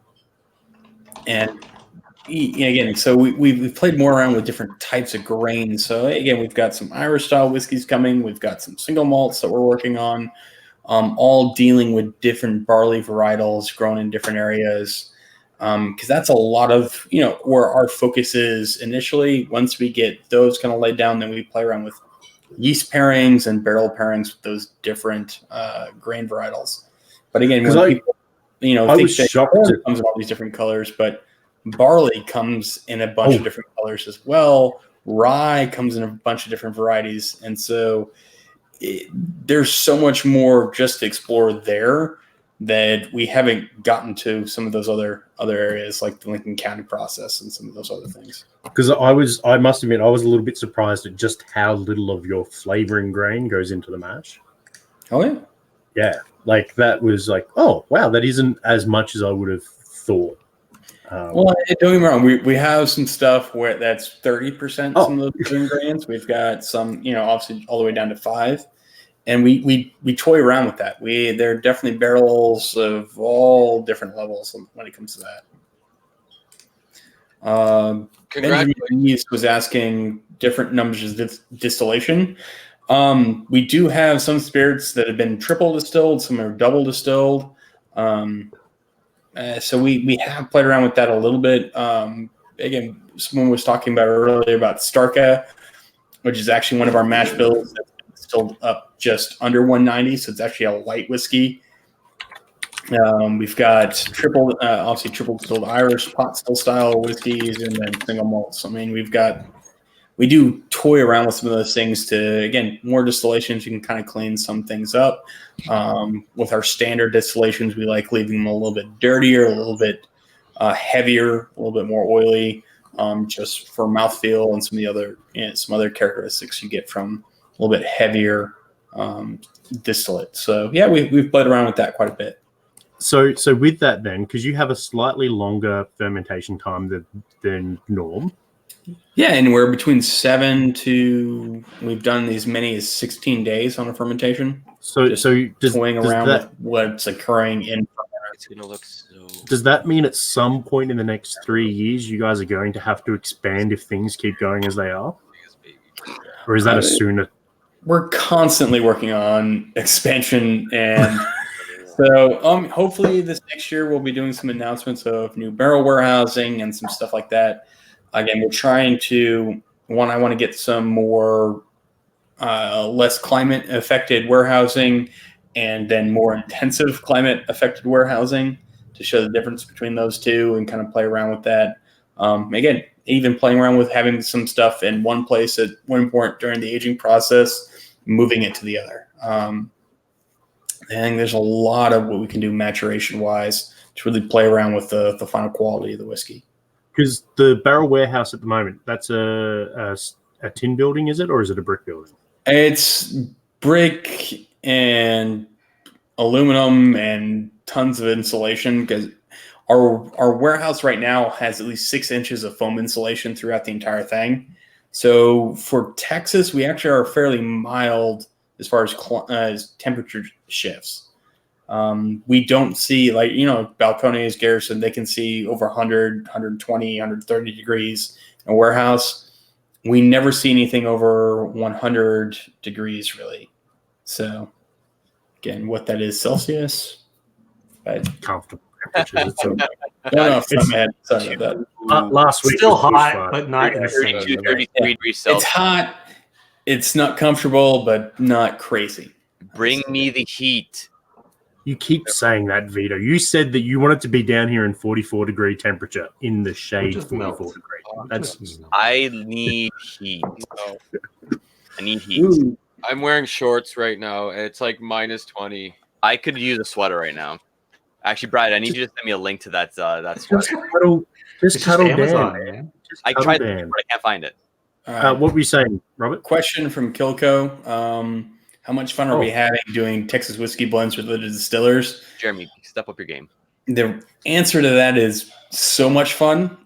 [SPEAKER 5] again, so we've played more around with different types of grains. So again, we've got some Irish style whiskeys coming. We've got some single malts that we're working on. All dealing with different barley varietals grown in different areas, because that's a lot of, where our focus is initially. Once we get those kind of laid down, then we play around with yeast pairings and barrel pairings with those different grain varietals. But again, when people, think that corn comes in all these different colors, but barley comes in a bunch of different colors as well. Rye comes in a bunch of different varieties, and so there's so much more just to explore there that we haven't gotten to some of those other areas, like the Lincoln County process and some of those other things. Because
[SPEAKER 1] I must admit, I was a little bit surprised at just how little of your flavoring grain goes into the mash.
[SPEAKER 5] Oh yeah,
[SPEAKER 1] yeah. Like that was like, oh wow, that isn't as much as I would have thought.
[SPEAKER 5] Well, don't get me wrong. We have some stuff where that's 30% some of those ingredients. We've got some, obviously all the way down to 5%, and we toy around with that. There are definitely barrels of all different levels when it comes to that. Congratulations. Was asking different numbers of distillation. We do have some spirits that have been triple distilled, some are double distilled. So we have played around with that a little bit. Again, someone was talking about earlier about Starka, which is actually one of our mash bills that's distilled up just under 190. So it's actually a light whiskey. We've got triple distilled Irish pot still style whiskeys, and then single malts. I mean, we've got we do toy around with some of those things to, again, more distillations. You can kind of clean some things up. With our standard distillations, we like leaving them a little bit dirtier, a little bit heavier, a little bit more oily, just for mouthfeel and some other characteristics you get from a little bit heavier distillate. So yeah, we've played around with that quite a bit.
[SPEAKER 1] So with that then, because you have a slightly longer fermentation time than norm.
[SPEAKER 5] Yeah, anywhere between 7 to, we've done as many as 16 days on a fermentation.
[SPEAKER 1] So
[SPEAKER 5] Just
[SPEAKER 1] does
[SPEAKER 5] toying around
[SPEAKER 1] that,
[SPEAKER 5] with what's occurring in.
[SPEAKER 3] It's gonna look so.
[SPEAKER 1] does that mean at some point in the next 3 years you guys are going to have to expand if things keep going as they are, or is that a sooner?
[SPEAKER 5] We're constantly working on expansion, and so hopefully this next year we'll be doing some announcements of new barrel warehousing and some stuff like that. Again, we're trying to I want to get some more less climate affected warehousing, and then more intensive climate affected warehousing to show the difference between those two and kind of play around with that. Again, even playing around with having some stuff in one place at one point during the aging process, moving it to the other. And there's a lot of what we can do maturation wise to really play around with the final quality of the whiskey.
[SPEAKER 1] Because the barrel warehouse at the moment, that's a tin building, is it, or is it a brick building?
[SPEAKER 5] It's brick and aluminum and tons of insulation, because our warehouse right now has at least 6 inches of foam insulation throughout the entire thing. So for Texas, we actually are fairly mild as far as temperature shifts. We don't see, like, Balcones, Garrison, they can see over 100, 120, 130 degrees in a warehouse. We never see anything over 100 degrees, really. So, again, what that is Celsius?
[SPEAKER 1] Comfortable temperatures.
[SPEAKER 5] No, sorry about that.
[SPEAKER 1] Last week
[SPEAKER 2] Still
[SPEAKER 1] was
[SPEAKER 2] hot,
[SPEAKER 1] bushfire.
[SPEAKER 2] but not
[SPEAKER 3] 32,
[SPEAKER 2] insane.
[SPEAKER 3] 33 degrees Celsius.
[SPEAKER 5] It's hot. It's not comfortable, but not crazy.
[SPEAKER 3] Bring me the heat.
[SPEAKER 1] You keep saying that, Vito. You said that you wanted to be down here in 44-degree temperature in the shade.
[SPEAKER 2] Just
[SPEAKER 1] 44
[SPEAKER 2] melt.
[SPEAKER 1] degree. That's
[SPEAKER 3] I need heat.
[SPEAKER 6] No.
[SPEAKER 3] I need heat.
[SPEAKER 5] Ooh,
[SPEAKER 6] I'm wearing shorts right now, and it's like minus 20.
[SPEAKER 3] I could use a sweater right now. Actually, Brad, I need you to send me a link to that sweater.
[SPEAKER 1] just
[SPEAKER 2] It's just
[SPEAKER 1] cuddle
[SPEAKER 2] Amazon,
[SPEAKER 1] down.
[SPEAKER 2] man.
[SPEAKER 1] Just
[SPEAKER 3] I
[SPEAKER 1] cuddle
[SPEAKER 3] tried,
[SPEAKER 1] down.
[SPEAKER 3] but I can't find it.
[SPEAKER 5] all right.
[SPEAKER 1] What were you saying, Robert?
[SPEAKER 5] Question from Kilco. How much fun are we having doing Texas whiskey blends with the distillers?
[SPEAKER 3] Jeremy, step up your game.
[SPEAKER 5] The answer to that is so much fun.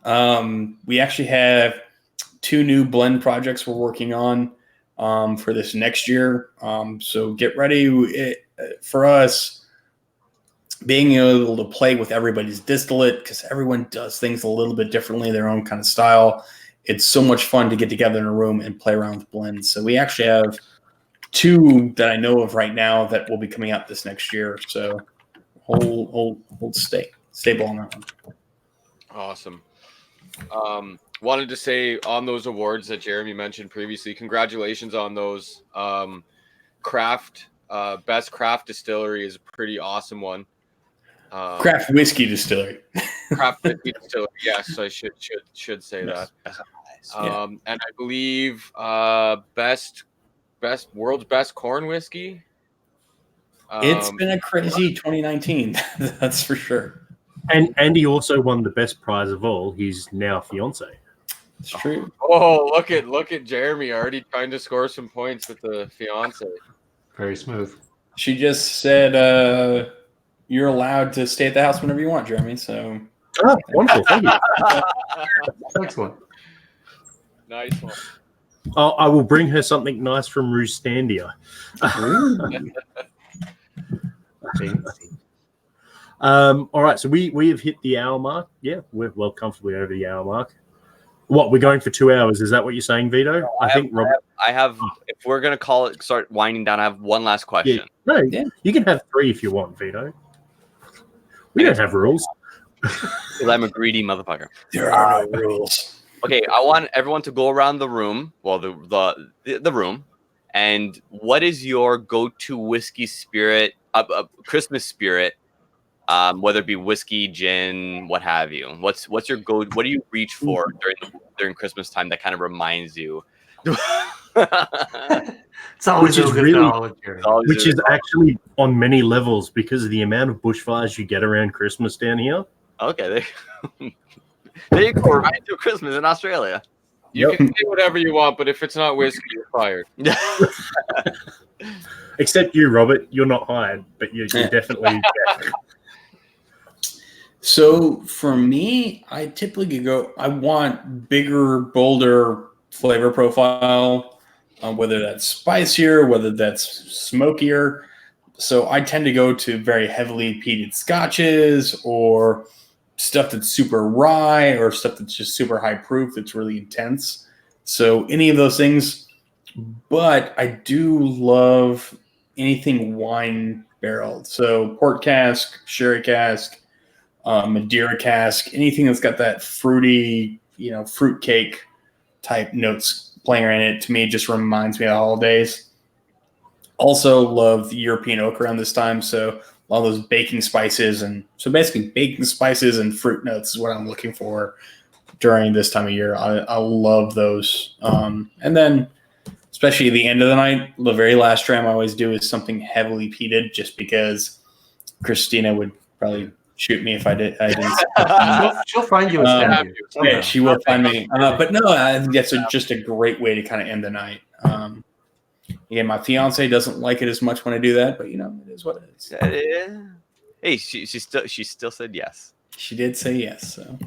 [SPEAKER 5] We actually have 2 new blend projects we're working on for this next year. So get ready. For us, being able to play with everybody's distillate, because everyone does things a little bit differently, their own kind of style. It's so much fun to get together in a room and play around with blends. So we actually have 2 that I know of right now that will be coming out this next year. So hold stable on that one.
[SPEAKER 6] Awesome. Wanted to say on those awards that Jeremy mentioned previously, congratulations on those. Best craft distillery is a pretty awesome one.
[SPEAKER 5] Craft whiskey distillery.
[SPEAKER 6] Craft whiskey distillery. Yes, I should say that. And I believe best world's best corn whiskey.
[SPEAKER 5] It's been a crazy 2019. That's for sure.
[SPEAKER 1] And he also won the best prize of all, his now fiance.
[SPEAKER 5] It's true.
[SPEAKER 6] Oh, look at Jeremy already trying to score some points with the fiance.
[SPEAKER 2] Very smooth.
[SPEAKER 5] She just said you're allowed to stay at the house whenever you want, Jeremy. So
[SPEAKER 1] Wonderful, thank you.
[SPEAKER 2] Excellent.
[SPEAKER 6] Nice one.
[SPEAKER 1] I will bring her something nice from Rustandia. All right, so we have hit the hour mark. Yeah, we're well comfortably over the hour mark. What, we're going for 2 hours? Is that what you're saying, Vito?
[SPEAKER 3] No,
[SPEAKER 1] I think Robert.
[SPEAKER 3] I have. If we're gonna start winding down, I have one last question.
[SPEAKER 1] You can have 3 if you want, Vito. We don't have rules.
[SPEAKER 3] Because I'm a greedy motherfucker.
[SPEAKER 5] there are no rules.
[SPEAKER 3] Okay, I want everyone to go around the room. Well, the room, and what is your go-to whiskey spirit, Christmas spirit? Whether it be whiskey, gin, what have you. What's your go? What do you reach for during Christmas time that kind of reminds you
[SPEAKER 2] It's always
[SPEAKER 1] Which is
[SPEAKER 2] a good
[SPEAKER 1] really-
[SPEAKER 2] knowledge here.
[SPEAKER 1] Which is actually on many levels because of the amount of bushfires you get around Christmas down here.
[SPEAKER 3] Okay, there you go. Right to Christmas in Australia.
[SPEAKER 6] You
[SPEAKER 1] Yep.
[SPEAKER 6] can say whatever you want, but if it's not whiskey, you're fired.
[SPEAKER 1] Except you, Robert. You're not hired, but you're definitely.
[SPEAKER 5] So for me, I typically go. I want bigger, bolder flavor profile, whether that's spicier, whether that's smokier. So I tend to go to very heavily peated scotches or stuff that's super rye or stuff that's just super high proof that's really intense. So any of those things. But I do love anything wine barreled. So port cask, sherry cask, Madeira cask, anything that's got that fruity, fruit cake type notes playing in it, to me just reminds me of the holidays. Also love the European oak around this time, so all those baking spices, and so basically baking spices and fruit notes is what I'm looking for during this time of year. I love those, and then especially the end of the night, the very last dram I always do is something heavily peated, just because Christina would probably shoot me if I didn't.
[SPEAKER 2] She'll find you a stab you somehow.
[SPEAKER 5] Yeah, she will find me. But no, I think that's just a great way to kind of end the night. Again, my fiance doesn't like it as much when I do that, but it is what it is.
[SPEAKER 3] Hey, she still said yes.
[SPEAKER 5] She did say yes. So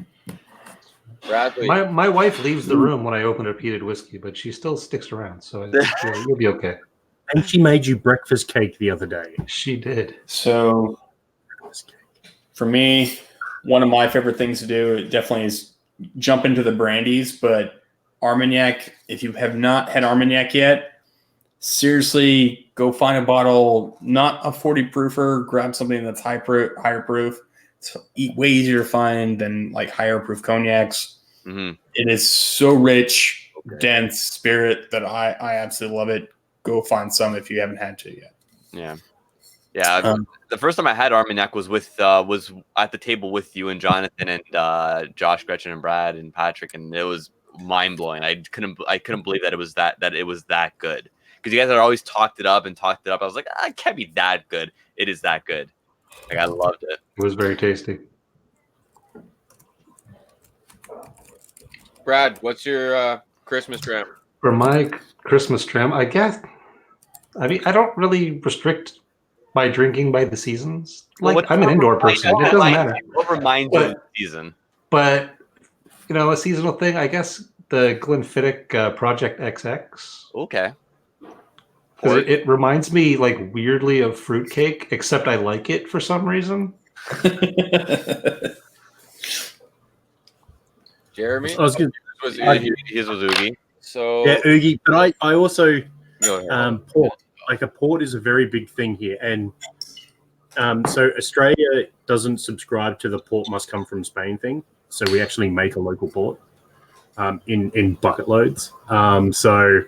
[SPEAKER 6] Bradley,
[SPEAKER 2] My wife leaves the room when I open a peated whiskey, but she still sticks around, so you'll be okay.
[SPEAKER 1] And she made you breakfast cake the other day.
[SPEAKER 2] She did.
[SPEAKER 5] So for me, one of my favorite things to do definitely is jump into the brandies, but Armagnac, if you have not had Armagnac yet, seriously, go find a bottle, not a 40 proofer, grab something that's higher proof. It's way easier to find than like higher proof cognacs.
[SPEAKER 3] Mm-hmm.
[SPEAKER 5] It is so rich, dense spirit that I absolutely love it. Go find some if you haven't had to yet.
[SPEAKER 3] Yeah. The first time I had Armagnac was was at the table with you and Jonathan and Josh, Gretchen, and Brad and Patrick, and it was mind blowing. I couldn't believe that it was that good, because you guys had always talked it up. I was like, it can't be that good. It is that good. Like, I loved it.
[SPEAKER 2] It was very tasty.
[SPEAKER 6] Brad, what's your Christmas dram?
[SPEAKER 2] For my Christmas dram, I guess. I mean, I don't really restrict my drinking by the seasons. Like, I'm an indoor person. It doesn't matter.
[SPEAKER 3] What reminds you of the season?
[SPEAKER 2] But, a seasonal thing, I guess the Glenfiddich Project XX.
[SPEAKER 3] Okay.
[SPEAKER 2] Because it reminds me, like, weirdly of fruitcake, except I like it for some reason.
[SPEAKER 6] Jeremy?
[SPEAKER 1] I was gonna,
[SPEAKER 3] His was Oogie.
[SPEAKER 6] So
[SPEAKER 1] yeah, Oogie, but I also
[SPEAKER 6] go ahead.
[SPEAKER 1] port. Like a port is a very big thing here, and so Australia doesn't subscribe to the port must come from Spain thing. So we actually make a local port in bucket loads. So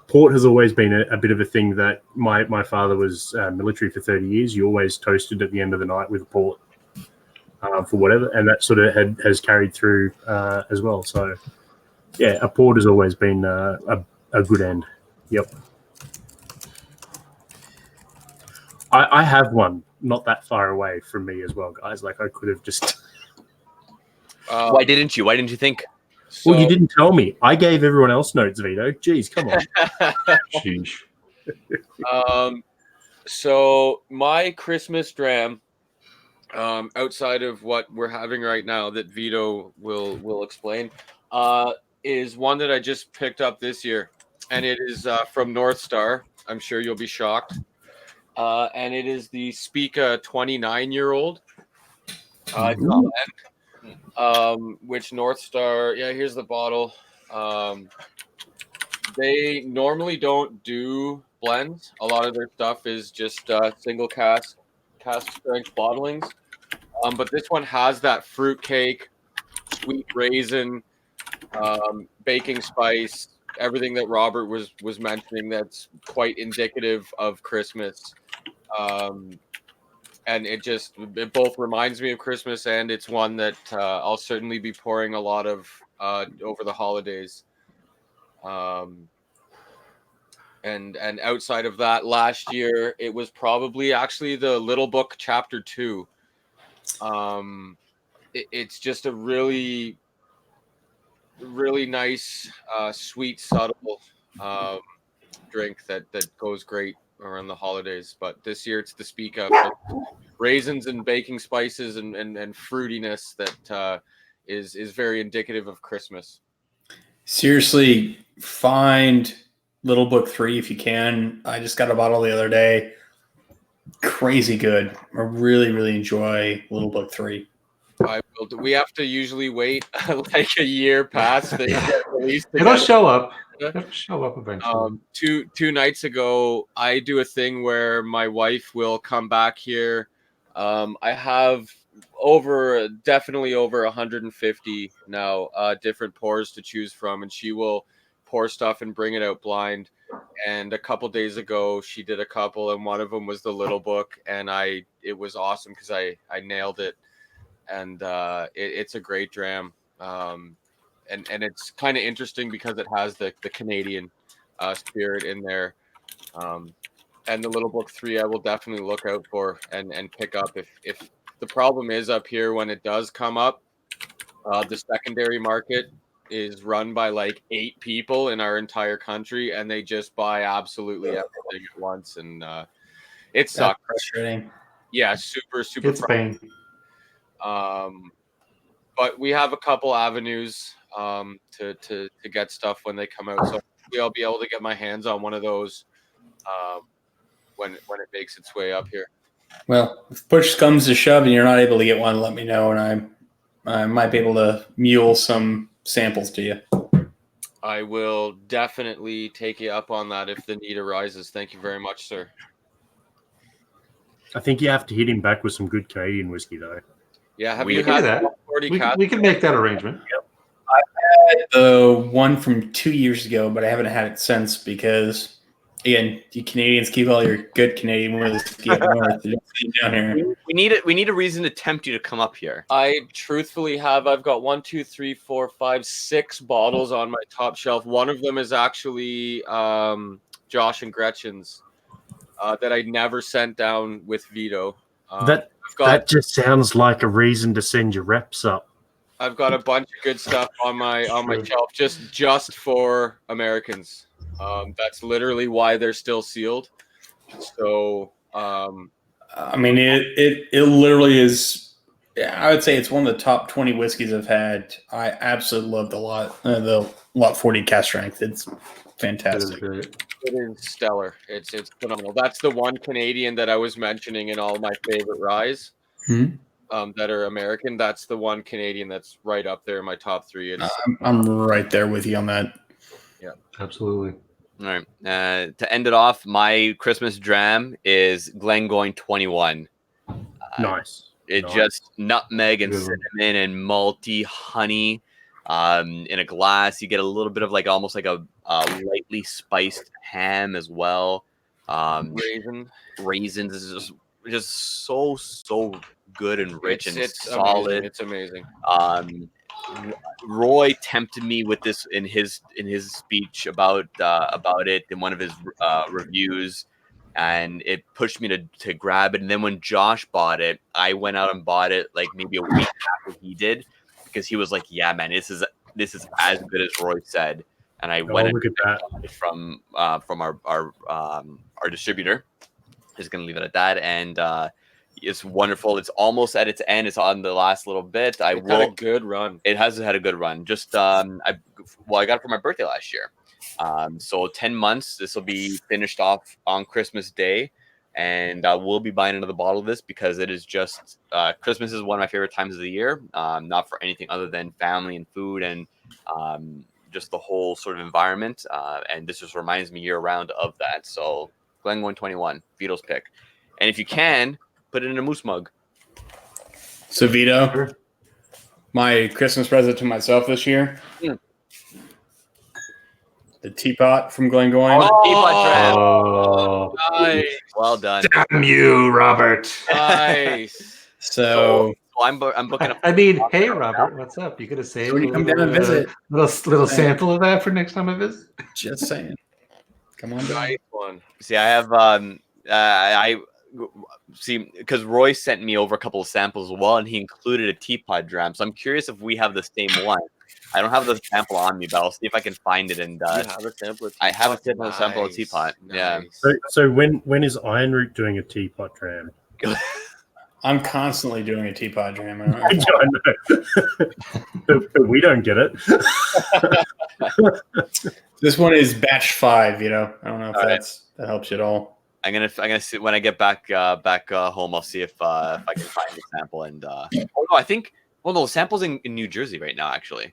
[SPEAKER 1] port has always been a bit of a thing that my father was military for 30 years. You always toasted at the end of the night with a port for whatever, and that sort of has carried through as well. So yeah, a port has always been a good end. Yep. I have one not that far away from me as well, guys. Like I could have just.
[SPEAKER 3] Why didn't you? Why didn't you think?
[SPEAKER 1] Well, you didn't tell me. I gave everyone else notes, Vito. Jeez, come on.
[SPEAKER 2] Sheesh.
[SPEAKER 6] So my Christmas dram, outside of what we're having right now, that Vito will explain, is one that I just picked up this year, and it is from North Star. I'm sure you'll be shocked. And it is the Spica 29-year-old. Which North Star, here's the bottle. They normally don't do blends. A lot of their stuff is just single cask strength bottlings. But this one has that fruitcake, sweet raisin, baking spice, everything that Robert was mentioning that's quite indicative of Christmas. And it both reminds me of Christmas, and it's one that I'll certainly be pouring a lot of over the holidays. And outside of that, last year it was probably actually the Little Book Chapter 2. It's just a really, really nice, sweet, subtle drink that goes great around the holidays. But this year it's the Speak Up. Raisins and baking spices and fruitiness that is very indicative of Christmas.
[SPEAKER 5] Seriously, find Little Book 3 if you can. I just got a bottle the other day. Crazy good. I really, really enjoy Little Book 3.
[SPEAKER 6] We have to usually wait like a year past they get released.
[SPEAKER 2] It'll show up. It'll show up eventually.
[SPEAKER 6] Two nights ago, I do a thing where my wife will come back here. I have definitely over 150 now different pours to choose from, and she will pour stuff and bring it out blind. And a couple days ago, she did a couple, and one of them was the Little Book, and it was awesome because I nailed it. And it's a great dram, and it's kind of interesting because it has the Canadian spirit in there. And the Little Book 3, I will definitely look out for and pick up. If the problem is up here when it does come up, the secondary market is run by like 8 people in our entire country, and they just buy absolutely everything at once, and it sucks.
[SPEAKER 5] That's frustrating.
[SPEAKER 6] Yeah, super
[SPEAKER 2] It's pain.
[SPEAKER 6] But we have a couple avenues to get stuff when they come out, so hopefully I'll be able to get my hands on one of those when it makes its way up here.
[SPEAKER 5] Well, if push comes to shove and you're not able to get one, let me know, and I might be able to mule some samples to you.
[SPEAKER 6] I will definitely take you up on that if the need arises. Thank you very much, sir.
[SPEAKER 1] I think you have to hit him back with some good Canadian whiskey, though.
[SPEAKER 6] Yeah, have
[SPEAKER 2] We
[SPEAKER 6] you
[SPEAKER 2] can do
[SPEAKER 6] had
[SPEAKER 2] that.
[SPEAKER 6] 40
[SPEAKER 2] We can make that arrangement.
[SPEAKER 5] The one from 2 years ago, but I haven't had it since because, again, you Canadians keep all your good Canadian whiskey up north. You don't see it down here.
[SPEAKER 3] We need a reason to tempt you to come up here.
[SPEAKER 6] I truthfully I've got 1, 2, 3, 4, 5, 6 bottles on my top shelf. One of them is actually Josh and Gretchen's that I never sent down with Vito.
[SPEAKER 1] That just sounds like a reason to send your reps up.
[SPEAKER 6] I've got a bunch of good stuff on my shelf just for Americans. That's literally why they're still sealed. So
[SPEAKER 5] I mean, it literally is. I would say it's one of the top 20 whiskeys I've had. I absolutely love the Lot 40 cast strength. It's fantastic.
[SPEAKER 6] It is stellar. It's phenomenal. That's the one Canadian that I was mentioning in all my favorite ryes that are American. That's the one Canadian that's right up there in my top 3.
[SPEAKER 5] I'm right there with you on that.
[SPEAKER 6] Yeah,
[SPEAKER 2] absolutely.
[SPEAKER 3] All right. To end it off, my Christmas dram is Glengoyne 21.
[SPEAKER 1] Nice.
[SPEAKER 3] Just nutmeg and cinnamon and malty honey in a glass. You get a little bit of like almost like a lightly spiced ham as well. Raisins is just so good and rich and solid.
[SPEAKER 6] It's amazing.
[SPEAKER 3] Roy tempted me with this in his speech about it in one of his reviews, and it pushed me to grab it. And then when Josh bought it, I went out and bought it like maybe a week after he did, because he was like, "Yeah, man, this is as good as Roy said." And I went
[SPEAKER 1] look at that
[SPEAKER 3] from our distributor. Just gonna leave it at that, and it's wonderful. It's almost at its end. It's on the last little bit.
[SPEAKER 6] Had a good run.
[SPEAKER 3] It has had a good run. Just I got it for my birthday last year. So 10 months. This will be finished off on Christmas Day, and we'll be buying another bottle of this because it is just Christmas is one of my favorite times of the year. Not for anything other than family and food and just the whole sort of environment. And this just reminds me year round of that. So Glengoyne 21, Vito's pick, and if you can, put it in a moose mug.
[SPEAKER 5] So Vito, my Christmas present to myself this year, the teapot from Glengoyne.
[SPEAKER 6] Oh, nice.
[SPEAKER 3] Well done.
[SPEAKER 2] Damn you, Robert.
[SPEAKER 6] Nice.
[SPEAKER 5] So
[SPEAKER 3] I'm booking up.
[SPEAKER 2] I mean, hey, Robert, what's up? You could have saved
[SPEAKER 5] when you come down and visit,
[SPEAKER 2] little sample of that for next time I visit.
[SPEAKER 5] Just saying. Come on down.
[SPEAKER 6] Nice one.
[SPEAKER 3] See, I have I see because Roy sent me over a couple of samples as well, and he included a teapot dram. So I'm curious if we have the same one. I don't have the sample on me, but I'll see if I can find it. And
[SPEAKER 6] You have a sample of
[SPEAKER 3] I have a
[SPEAKER 6] teapot?
[SPEAKER 3] sample of teapot. Yeah.
[SPEAKER 6] Nice.
[SPEAKER 1] So when is Iron Root doing a teapot dram?
[SPEAKER 5] I'm constantly doing a teapot dram.
[SPEAKER 1] I know. But we don't get it.
[SPEAKER 5] This one is batch 5. I don't know if
[SPEAKER 3] All right.
[SPEAKER 5] that helps you at all.
[SPEAKER 3] I'm gonna see when I get back home. I'll see if I can find the sample. And oh no, I think the sample's in New Jersey right now, actually.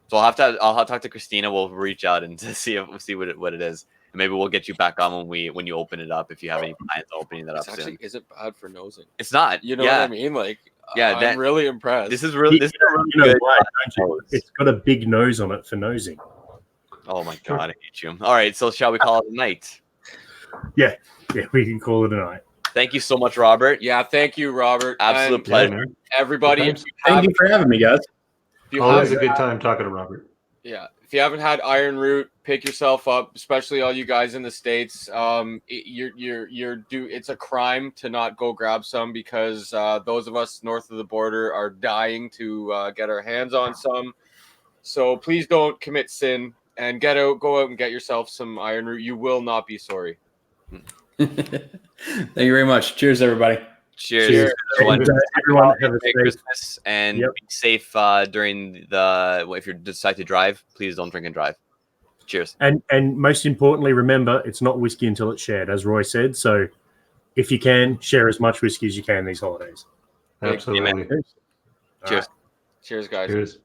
[SPEAKER 3] So I'll have to talk to Christina. We'll reach out and see what it is. And maybe we'll get you back on when you open it up if you have any plans on opening that up
[SPEAKER 6] It's
[SPEAKER 3] soon.
[SPEAKER 6] actually isn't bad for nosing.
[SPEAKER 3] It's not.
[SPEAKER 6] You know what I mean? Like,
[SPEAKER 3] Yeah,
[SPEAKER 6] I'm really impressed.
[SPEAKER 3] This is really
[SPEAKER 1] You know
[SPEAKER 3] good.
[SPEAKER 1] why, don't you? It's got a big nose on it for nosing.
[SPEAKER 3] Oh my god, I hate you. All right, so shall we call it a night?
[SPEAKER 1] Yeah, we can call it a night.
[SPEAKER 3] Thank you so much, Robert.
[SPEAKER 6] Yeah, thank you, Robert.
[SPEAKER 3] Absolute
[SPEAKER 6] And
[SPEAKER 3] pleasure.
[SPEAKER 6] everybody,
[SPEAKER 2] Good
[SPEAKER 6] if you
[SPEAKER 5] Thank
[SPEAKER 6] haven't-
[SPEAKER 5] you for having me, guys.
[SPEAKER 6] if you
[SPEAKER 2] Always a
[SPEAKER 6] haven't-
[SPEAKER 2] good time talking to Robert.
[SPEAKER 6] Yeah, if you haven't had Iron Root, pick yourself up, especially all you guys in the States. It's a crime to not go grab some because those of us north of the border are dying to get our hands on some. So please don't commit sin and go out and get yourself some Iron Root. You will not be sorry.
[SPEAKER 5] Thank you very much. Cheers, everybody.
[SPEAKER 3] Cheers.
[SPEAKER 6] Cheers.
[SPEAKER 3] Everyone.
[SPEAKER 1] And, everyone have a
[SPEAKER 3] Merry
[SPEAKER 1] safe.
[SPEAKER 3] Christmas and
[SPEAKER 1] Yep.
[SPEAKER 3] be safe during if you decide to drive. Please don't drink and drive. Cheers.
[SPEAKER 1] And most importantly, remember, it's not whiskey until it's shared, as Roy said. So if you can, share as much whiskey as you can these holidays.
[SPEAKER 2] Absolutely.
[SPEAKER 3] Cheers.
[SPEAKER 6] Cheers, guys.
[SPEAKER 2] Cheers.